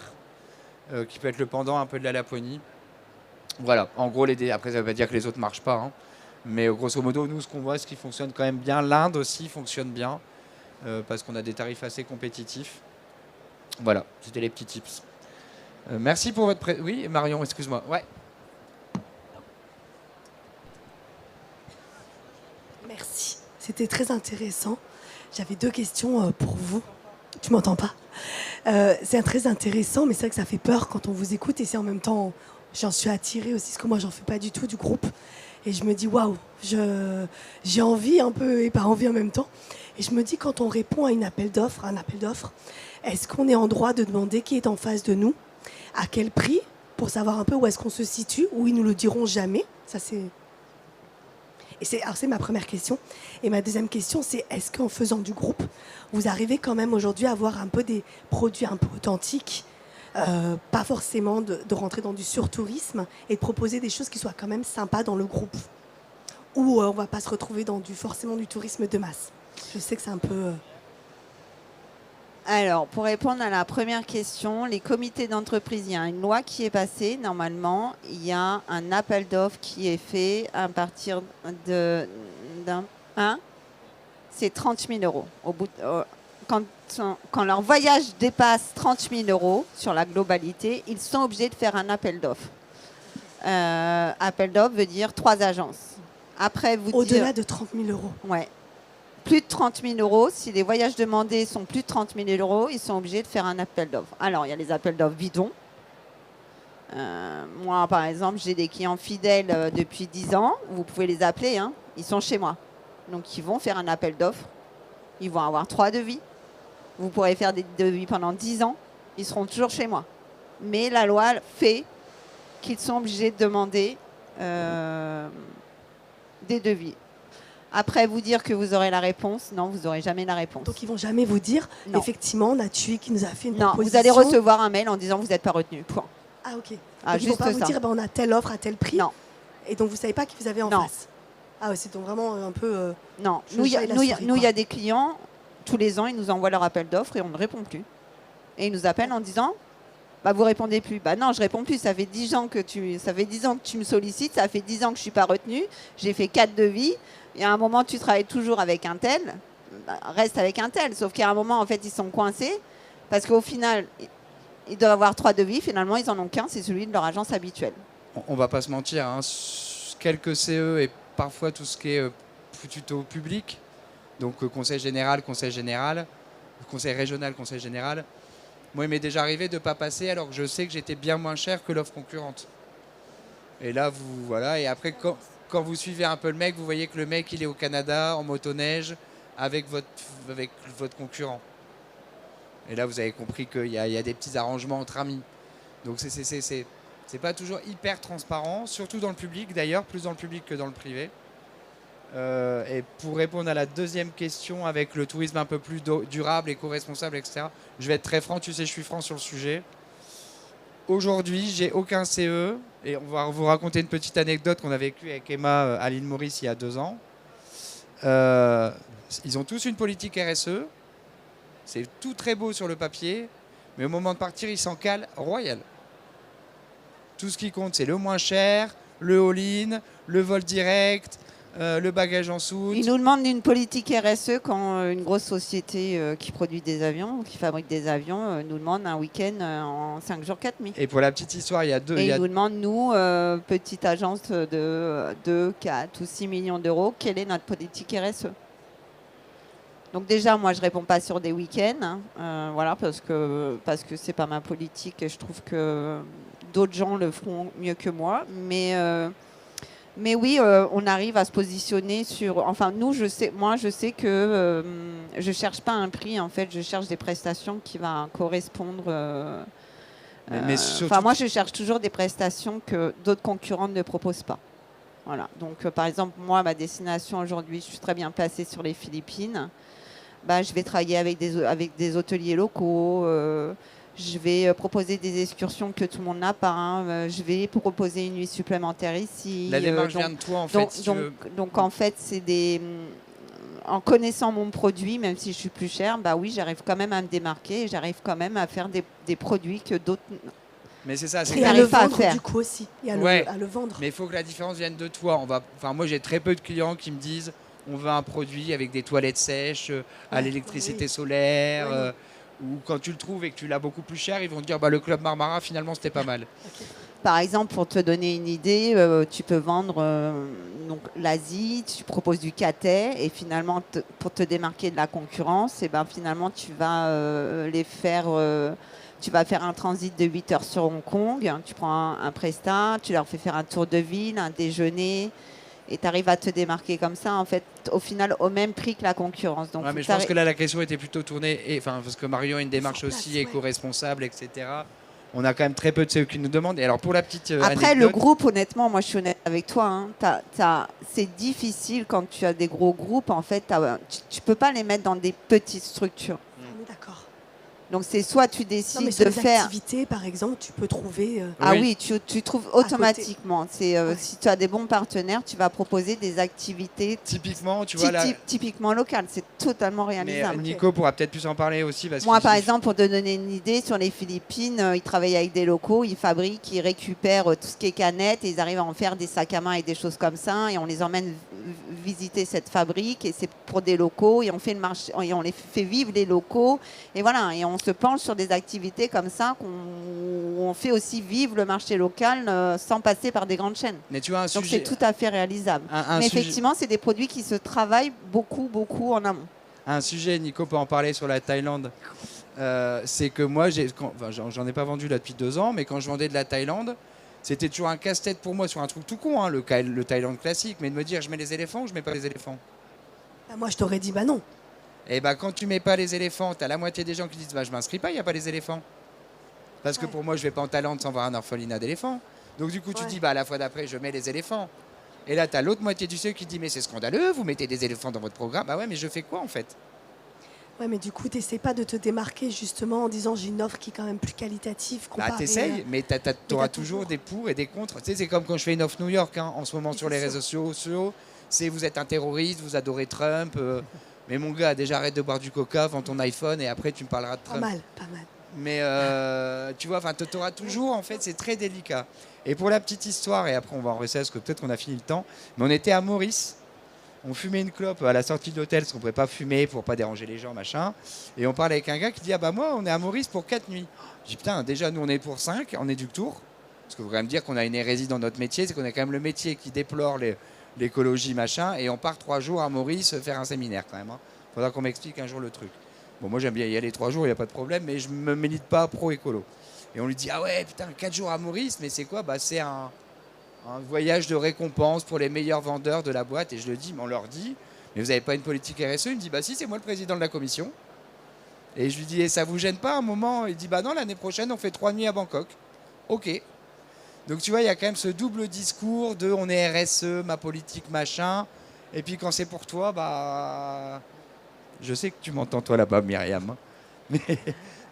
qui peut être le pendant un peu de la Laponie. Voilà, en gros, après ça ne veut pas dire que les autres ne marchent pas, hein. Mais grosso modo, nous, ce qu'on voit, ce qui fonctionne quand même bien, l'Inde aussi fonctionne bien, parce qu'on a des tarifs assez compétitifs. Voilà, c'était les petits tips. Merci pour votre... Oui, Marion, excuse-moi. Ouais. Merci, c'était très intéressant. J'avais 2 questions pour vous. Tu m'entends pas? C'est très intéressant, mais c'est vrai que ça fait peur quand on vous écoute, et c'est en même temps... J'en suis attirée aussi, parce que moi, j'en fais pas du tout du groupe. Et je me dis, waouh, j'ai envie un peu et pas envie en même temps. Et je me dis, quand on répond à un appel d'offres, est-ce qu'on est en droit de demander qui est en face de nous, à quel prix, pour savoir un peu où est-ce qu'on se situe, ou ils nous le diront jamais? Ça, c'est... Alors, c'est ma première question. Et ma deuxième question, c'est est-ce qu'en faisant du groupe, vous arrivez quand même aujourd'hui à avoir un peu des produits un peu authentiques, pas forcément de rentrer dans du surtourisme, et de proposer des choses qui soient quand même sympas dans le groupe, où on va pas se retrouver dans forcément du tourisme de masse? Je sais que c'est un peu... Alors, pour répondre à la première question, les comités d'entreprise, il y a une loi qui est passée. Normalement, il y a un appel d'offres qui est fait à partir c'est 30 000 euros. Quand leur voyage dépasse 30 000 euros sur la globalité, ils sont obligés de faire un appel d'offres. Appel d'offres veut dire 3 agences. Après, Au-delà de 30 000 euros. Ouais. Plus de 30 000 euros, si les voyages demandés sont plus de 30 000 euros, ils sont obligés de faire un appel d'offres. Alors, il y a les appels d'offres bidons. Moi, par exemple, j'ai des clients fidèles depuis 10 ans. Vous pouvez les appeler, hein. Ils sont chez moi. Donc, ils vont faire un appel d'offres. Ils vont avoir 3 devis. Vous pourrez faire des devis pendant 10 ans. Ils seront toujours chez moi. Mais la loi fait qu'ils sont obligés de demander des devis. Après, vous dire que vous aurez la réponse, non, vous n'aurez jamais la réponse. Donc ils vont jamais vous dire, Non. effectivement, on a tué qui nous a fait une Non, proposition. vous allez recevoir un mail en disant vous n'êtes pas retenu. Point. Ah ok. Ah, Donc, ils vont juste pas vous ça. dire, on a telle offre à tel prix. Non. Et donc vous savez pas qui vous avez en Non. face. Ah ouais, c'est donc vraiment un peu. Non, Je nous, il y a- joue la nous, il y a- souris, nous, il y quoi. a des clients, tous les ans, ils nous envoient leur appel d'offres et on ne répond plus. Et ils nous appellent en disant bah, vous répondez plus. Bah non, je réponds plus. Ça fait 10 ans que tu me sollicites, ça fait 10 ans que je ne suis pas retenue. J'ai fait 4 devis. Et à un moment, tu travailles toujours avec un tel. Bah, reste avec un tel. Sauf qu'à un moment, en fait, ils sont coincés. Parce qu'au final, ils doivent avoir 3 devis. Finalement, ils n'en ont qu'un. C'est celui de leur agence habituelle. On va pas se mentir, hein, quelques CE et parfois tout ce qui est plutôt public, donc conseil général, conseil régional, conseil général. Moi, il m'est déjà arrivé de ne pas passer alors que je sais que j'étais bien moins cher que l'offre concurrente. Et là, voilà. Et après, quand vous suivez un peu le mec, vous voyez que le mec, il est au Canada, en motoneige, avec votre concurrent. Et là, vous avez compris qu'il y a des petits arrangements entre amis. Donc, c'est pas toujours hyper transparent, surtout dans le public d'ailleurs, plus dans le public que dans le privé. Et pour répondre à la deuxième question avec le tourisme un peu plus durable, éco-responsable, etc., je vais être très franc, tu sais, je suis franc sur le sujet. Aujourd'hui, j'ai aucun CE, et on va vous raconter une petite anecdote qu'on a vécue avec Emma à l'île Maurice il y a 2 ans. Ils ont tous une politique RSE, c'est tout très beau sur le papier, mais au moment de partir, ils s'en calent royal. Tout ce qui compte, c'est le moins cher, le all-in, le vol direct, le bagage en soute. Ils nous demandent une politique RSE quand une grosse société qui produit des avions, qui fabrique des avions, nous demande un week-end en 5 jours, 4 nuits. Et pour la petite histoire, il y a deux... Et ils nous demandent, nous, petite agence de 2, 4 ou 6 millions d'euros, quelle est notre politique RSE? Donc déjà, moi, je ne réponds pas sur des week-ends, hein, voilà, parce que ce n'est pas ma politique et je trouve que d'autres gens le feront mieux que moi. Mais oui, on arrive à se positionner sur... Enfin, je sais que je ne cherche pas un prix, en fait, je cherche des prestations qui vont correspondre... surtout... moi, je cherche toujours des prestations que d'autres concurrents ne proposent pas. Voilà. Donc, par exemple, moi, ma destination aujourd'hui, je suis très bien placée sur les Philippines. Bah, je vais travailler avec des hôteliers locaux. Je vais proposer des excursions que tout le monde n'a pas. Hein. Je vais proposer une nuit supplémentaire ici. La démarche vient de toi, en fait. Donc, en fait, c'est des... En connaissant mon produit, même si je suis plus cher, bah oui, j'arrive quand même à me démarquer et j'arrive quand même à faire des produits que d'autres... Mais c'est ça, Et à le vendre du coup aussi. Et à le vendre. Mais il faut que la différence vienne de toi. Moi, j'ai très peu de clients qui me disent on veut un produit avec des toilettes sèches, à l'électricité solaire... ou quand tu le trouves et que tu l'as beaucoup plus cher, ils vont te dire le Club Marmara, finalement, c'était pas mal. Okay. Par exemple, pour te donner une idée, tu peux vendre l'Asie, tu proposes du Cathay et finalement, pour te démarquer de la concurrence, finalement, tu vas tu vas faire un transit de 8 heures sur Hong Kong, tu prends un prestat, tu leur fais faire un tour de ville, un déjeuner, et tu arrives à te démarquer comme ça, en fait, au final, au même prix que la concurrence. Donc, mais je pense que là, la question était plutôt tournée, parce que Marion a une démarche aussi éco-responsable, etc. On a quand même très peu de CE qui nous demandent. Et alors, pour la petite Après, anecdote... le groupe, honnêtement, moi, je suis honnête avec toi. Hein, c'est difficile quand tu as des gros groupes, en fait, tu peux pas les mettre dans des petites structures. D'accord. Donc c'est soit tu Non, décides mais sur de les faire... activités, par exemple, tu peux trouver. Ah Oui. oui, tu trouves automatiquement. Ouais. Si tu as des bons partenaires, tu vas proposer des activités Typiquement, tu vois là. typiquement locales. C'est totalement Mais réalisable. Nico pourra peut-être plus en parler aussi. Parce Moi, qu'il- par exemple, pour te donner une idée, sur les Philippines, ils travaillent avec des locaux, ils fabriquent, ils récupèrent tout ce qui est canettes, et ils arrivent à en faire des sacs à main et des choses comme ça, et on les emmène visiter cette fabrique, et c'est pour des locaux, et on fait le marché, et on les fait vivre les locaux, et voilà, et on se penche sur des activités comme ça, où on fait aussi vivre le marché local sans passer par des grandes chaînes. Mais tu vois, un Donc sujet. c'est tout à fait réalisable. un Mais sujet- effectivement, c'est des produits qui se travaillent beaucoup, beaucoup en amont. Un sujet, Nico peut en parler sur la Thaïlande. C'est que moi, j'en ai pas vendu là depuis 2 ans, mais quand je vendais de la Thaïlande, c'était toujours un casse-tête pour moi sur un truc tout con, hein, le Thaïlande classique, mais de me dire je mets les éléphants ou je mets pas les éléphants. Bah, moi, je t'aurais dit, bah non. Et bah quand tu mets pas les éléphants, t'as la moitié des gens qui disent bah je m'inscris pas, il y a pas les éléphants. Parce que Ouais. pour moi, je vais pas en Thaïlande sans voir un orphelinat d'éléphants. Donc du coup, tu Ouais. dis bah la fois d'après, je mets les éléphants. Et là, t'as l'autre moitié du ceux qui dit mais c'est scandaleux, vous mettez des éléphants dans votre programme. Bah ouais, mais je fais quoi en fait? Ouais, mais du coup, t'essaies pas de te démarquer justement en disant j'ai une offre qui est quand même plus qualitative Bah comparée. t'essayes, mais t'auras t'as toujours toujours. des pour et des contre. Tu sais, c'est comme quand je fais une offre New York hein, en ce moment Oui, sur c'est les sûr. réseaux sociaux. C'est vous êtes un terroriste, vous adorez Trump. Mais mon gars, déjà arrête de boire du coca, vends ton iPhone et après tu me parleras de Pas Trump. mal, pas mal. Mais tu vois, enfin, t'auras toujours, en fait, c'est très délicat. Et pour la petite histoire, et après on va en recess, parce que peut-être qu'on a fini le temps, mais on était à Maurice, on fumait une clope à la sortie de l'hôtel, parce qu'on ne pouvait pas fumer pour pas déranger les gens, machin. Et on parle avec un gars qui dit, ah bah moi, on est à Maurice pour 4 nuits. Je dis, putain, déjà, nous, on est pour 5, on est du tour. Parce qu'il faut quand même dire qu'on a une hérésie dans notre métier, c'est qu'on a quand même le métier qui déplore l'écologie, machin, et on part 3 jours à Maurice faire un séminaire, quand même. Faudra qu'on m'explique un jour le truc. Bon, moi j'aime bien y aller 3 jours, il n'y a pas de problème, mais je ne me milite pas pro-écolo. Et on lui dit, ah ouais, putain, 4 jours à Maurice, mais c'est quoi? Bah, c'est un voyage de récompense pour les meilleurs vendeurs de la boîte. Et je le dis, mais on leur dit, mais vous n'avez pas une politique RSE? Il me dit, bah si, c'est moi le président de la commission. Et je lui dis, et ça vous gêne pas un moment? Il dit, bah non, l'année prochaine, on fait 3 nuits à Bangkok. Ok. Donc tu vois, il y a quand même ce double discours de on est RSE, ma politique, machin. Et puis quand c'est pour toi, bah... Je sais que tu m'entends toi là-bas, Myriam.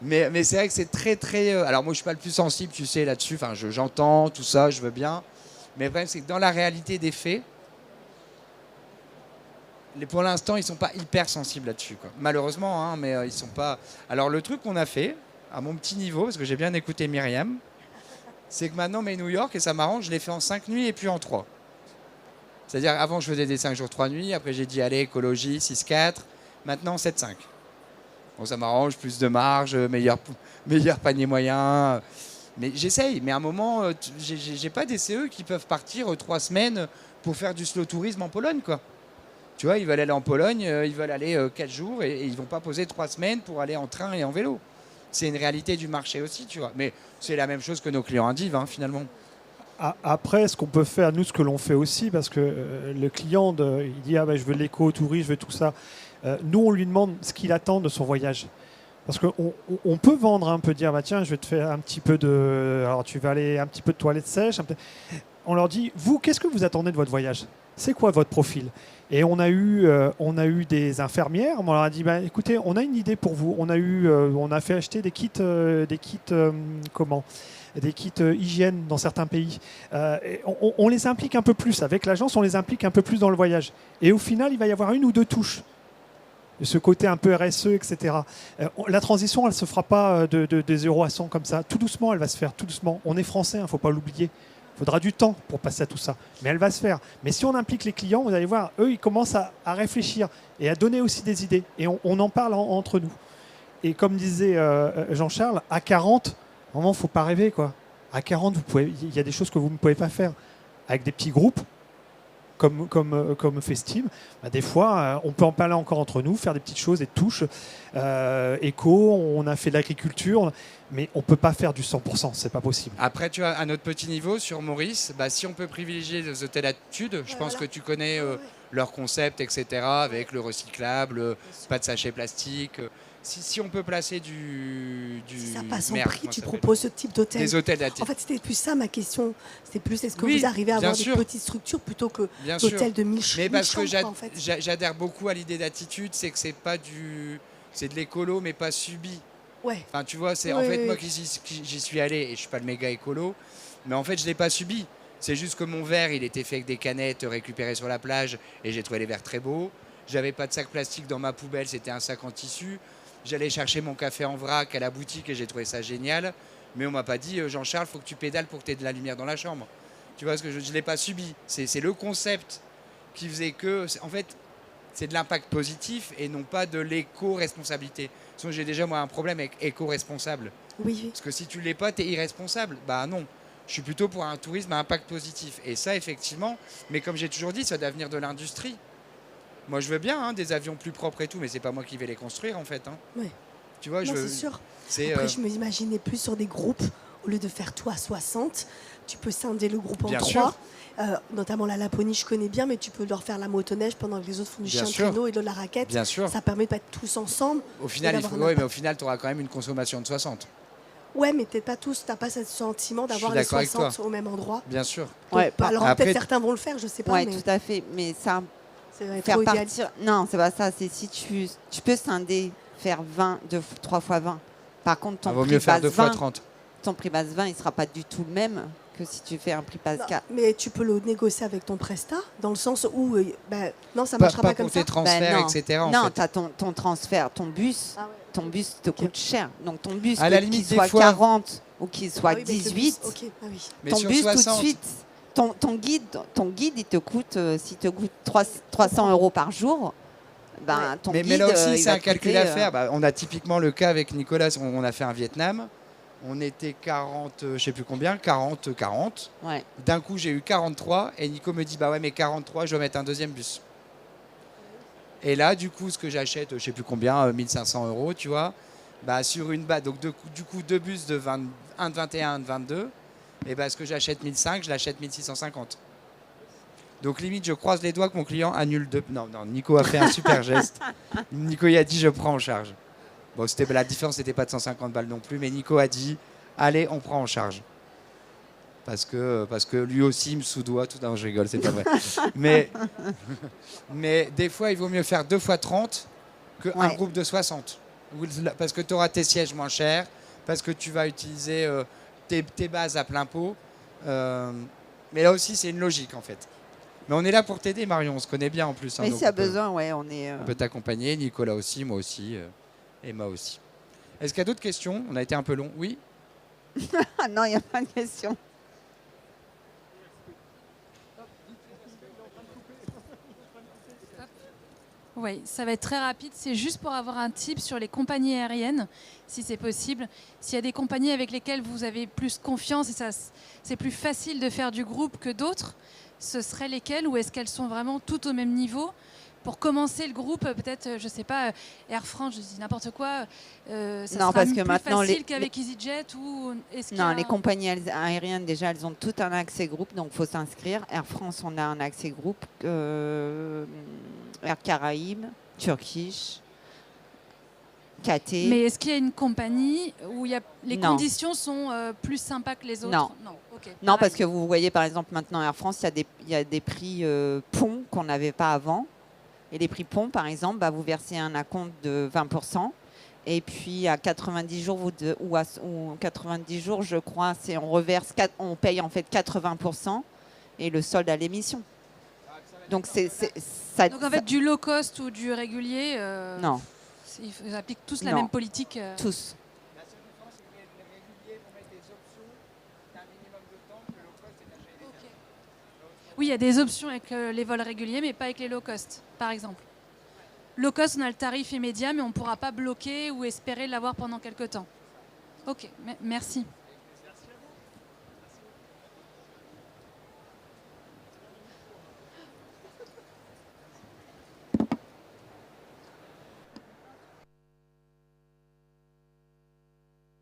Mais c'est vrai que c'est très, très... Alors moi, je suis pas le plus sensible, tu sais, là-dessus. Enfin, j'entends tout ça, je veux bien. Mais le problème, c'est que dans la réalité des faits, pour l'instant, ils sont pas hyper sensibles là-dessus, quoi. Malheureusement, hein, mais ils sont pas... Alors le truc qu'on a fait, à mon petit niveau, parce que j'ai bien écouté Myriam, c'est que maintenant, mes New York, et ça m'arrange, je l'ai fait en 5 nuits et puis en 3. C'est-à-dire, avant, je faisais des 5 jours, 3 nuits. Après, j'ai dit, allez, écologie, 6-4. Maintenant, 7-5. Bon, ça m'arrange, plus de marge, meilleur panier moyen. Mais j'essaye. Mais à un moment, j'ai pas des CE qui peuvent partir 3 semaines pour faire du slow tourisme en Pologne, quoi. Tu vois, ils veulent aller en Pologne, ils veulent aller 4 jours et ils vont pas poser 3 semaines pour aller en train et en vélo. C'est une réalité du marché aussi, tu vois. Mais c'est la même chose que nos clients indives, hein, finalement. Après, ce qu'on peut faire, nous, ce que l'on fait aussi, parce que le client, il dit, ah ben, je veux l'éco-tourisme, je veux tout ça. Nous, on lui demande ce qu'il attend de son voyage. Parce qu'on peut vendre un peu, dire, bah, tiens, je vais te faire un petit peu de... Alors, tu vas aller un petit peu de toilette sèche. On leur dit, vous, qu'est-ce que vous attendez de votre voyage? C'est quoi votre profil? Et on a eu des infirmières. On leur a dit, bah, écoutez, on a une idée pour vous. On a fait acheter des kits hygiène dans certains pays. On les implique un peu plus. Avec l'agence, on les implique un peu plus dans le voyage. Et au final, il va y avoir 1 ou 2 touches. Ce côté un peu RSE, etc. La transition, elle ne se fera pas de 0 à 100 comme ça. Tout doucement, elle va se faire, tout doucement. On est français, il ne faut pas l'oublier. Il faudra du temps pour passer à tout ça. Mais elle va se faire. Mais si on implique les clients, vous allez voir, eux, ils commencent à réfléchir et à donner aussi des idées. Et on en parle entre nous. Et comme disait Jean-Charles, à 40, vraiment, il ne faut pas rêver, quoi. À 40, il y a des choses que vous ne pouvez pas faire. Avec des petits groupes, comme Festim, bah, des fois, on peut en parler encore entre nous, faire des petites choses, des touches. Éco, on a fait de l'agriculture, mais on ne peut pas faire du 100%, c'est pas possible. Après, tu vois, à notre petit niveau, sur Maurice, bah, si on peut privilégier les hôtels Attitude, je pense que tu connais leur concept, etc., avec le recyclable, pas de sachets plastiques. Si on peut placer si ça passe en prix, tu proposes ce type d'hôtel. Des hôtels d'attitude. En fait, c'était plus ça ma question. C'était plus, est-ce que Oui, vous arrivez à avoir bien sûr. des petites structures plutôt que Bien d'hôtels de 1000 Mais parce que chambres, en fait. j'adhère beaucoup à l'idée d'attitude, c'est que c'est pas c'est de l'écolo, mais pas subi. Ouais. Enfin, tu vois, c'est Oui, en fait oui, moi oui. qui j'y suis allé et je suis pas le méga écolo, mais en fait je l'ai pas subi. C'est juste que mon verre, il était fait avec des canettes récupérées sur la plage et j'ai trouvé les verres très beaux. J'avais pas de sac plastique dans ma poubelle, c'était un sac en tissu. J'allais chercher mon café en vrac à la boutique et j'ai trouvé ça génial. Mais on m'a pas dit Jean-Charles, faut que tu pédales pour que tu aies de la lumière dans la chambre. Tu vois ce que je l'ai pas subi. C'est le concept qui faisait que, en fait, c'est de l'impact positif et non pas de l'éco-responsabilité. Sinon, j'ai déjà moi un problème avec éco-responsable. Oui, oui. Parce que si tu l'es pas, tu es irresponsable. Bah non. Je suis plutôt pour un tourisme à impact positif. Et ça, effectivement, mais comme j'ai toujours dit, ça doit venir de l'industrie. Moi, je veux bien hein, des avions plus propres et tout, mais c'est pas moi qui vais les construire en fait. Hein. Ouais. Tu vois, Non, je c'est sûr. c'est Après, je m'imaginais plus sur des groupes. Au lieu de faire tout à 60, tu peux scinder le groupe en Bien 3. sûr. Notamment la Laponie, je connais bien, mais tu peux leur faire la motoneige pendant que les autres font du Bien chien de sûr. traîneau et de la raquette. bien sûr. Ça permet de pas être tous ensemble. Au final, d'avoir un mais impact. au final, tu auras quand même une consommation de 60. Ouais, mais peut-être pas tous. T'as pas ce sentiment Je d'avoir suis les d'accord avec 60 au même endroit. Bien sûr. Ouais, Donc, par- alors Après- peut-être certains vont le faire, je sais pas. Ouais, mais tout à fait. Mais ça, c'est faire trop idéaliste. partir. Non, c'est pas ça. C'est si tu peux scinder, faire 20, 3 fois 20. Par contre, Il ton vaut prix mieux faire base 2 fois 20, 30. ton prix base 20, il sera pas du tout le même que si tu fais un prix base Non, 4. mais tu peux le négocier avec ton prestat, dans le sens où, non, ça Pas, marchera pas, pas comme pour ça. tes transferts, Ben etc. en non, fait. tu as ton transfert, ton bus. Ah ouais. Ton bus te coûte cher. Donc ton bus, À la qu'il limite, des soit fois- 40 ou qu'il soit Ah oui, mais avec le bus, 18, ok, ah oui. Mais ton sur bus 60, tout de suite, ton guide, il te coûte, s'il te coûte 300 € par jour, ben, ton mais guide, là aussi, il c'est va un te calcul coûter, à faire. Bah, on a typiquement le cas avec Nicolas, on a fait un Vietnam. On était 40, je sais plus combien, 40. Ouais. D'un coup, j'ai eu 43 et Nico me dit bah ouais, mais 43, je dois mettre un deuxième bus. Et là, du coup, ce que j'achète, je sais plus combien, 1500 €, tu vois, bah sur une base, donc du coup, deux bus de 20, un de 21, un de 22, et bah ce que j'achète 1005, je l'achète 1650. Donc limite, je croise les doigts que mon client annule deux. Non, Nico a fait un super geste. Nico, il a dit je prends en charge. Bon, la différence n'était pas de 150 balles non plus, mais Nico a dit allez, on prend en charge. Parce que lui aussi, il me sous-doit tout. Non, je rigole, c'est pas vrai. mais des fois, il vaut mieux faire 2 fois 30 qu'un Ouais. groupe de 60. Parce que tu auras tes sièges moins chers, parce que tu vas utiliser tes bases à plein pot. Mais là aussi, c'est une logique en fait. Mais on est là pour t'aider, Marion. On se connaît bien en plus. Hein, Mais donc s'il y a on peut- besoin, ouais, on est. On peut t'accompagner, Nicolas aussi, moi aussi, Emma aussi. Est-ce qu'il y a d'autres questions? On a été un peu long. Oui? Ah non, il n'y a pas de question. Oui, ça va être très rapide. C'est juste pour avoir un tip sur les compagnies aériennes, si c'est possible. S'il y a des compagnies avec lesquelles vous avez plus confiance et c'est plus facile de faire du groupe que d'autres, ce seraient lesquelles ou est-ce qu'elles sont vraiment toutes au même niveau? Pour commencer le groupe, peut-être, je ne sais pas, Air France, je dis n'importe quoi, ça Non, sera parce que plus maintenant, facile les- qu'avec EasyJet ou est-ce qu'il y Non, a les compagnies aériennes, déjà, elles ont tout un accès groupe, donc il faut s'inscrire. Air France, on a un accès groupe. Air Caraïbes, Turkish, KT. Mais est-ce qu'il y a une compagnie où les Non. conditions sont plus sympas que les autres? Non. Ok, Non, pareil. parce que vous voyez, par exemple, maintenant, Air France, il y a des prix ponts qu'on n'avait pas avant. Et les prix ponts, par exemple, bah, vous versez un acompte de 20%. Et puis, à 90 jours, ou 90 jours, je crois, on paye en fait 80% et le solde à l'émission. Donc, ça. Donc en fait, du low cost ou du régulier, Non, ils appliquent tous la Non. même politique. tous. La seule différence, c'est que les réguliers vont mettre des options d'un minimum de temps que le low cost est déjà illégal. Oui, il y a des options avec les vols réguliers, mais pas avec les low cost, par exemple. Low cost, on a le tarif immédiat, mais on ne pourra pas bloquer ou espérer l'avoir pendant quelques temps. Ok, merci.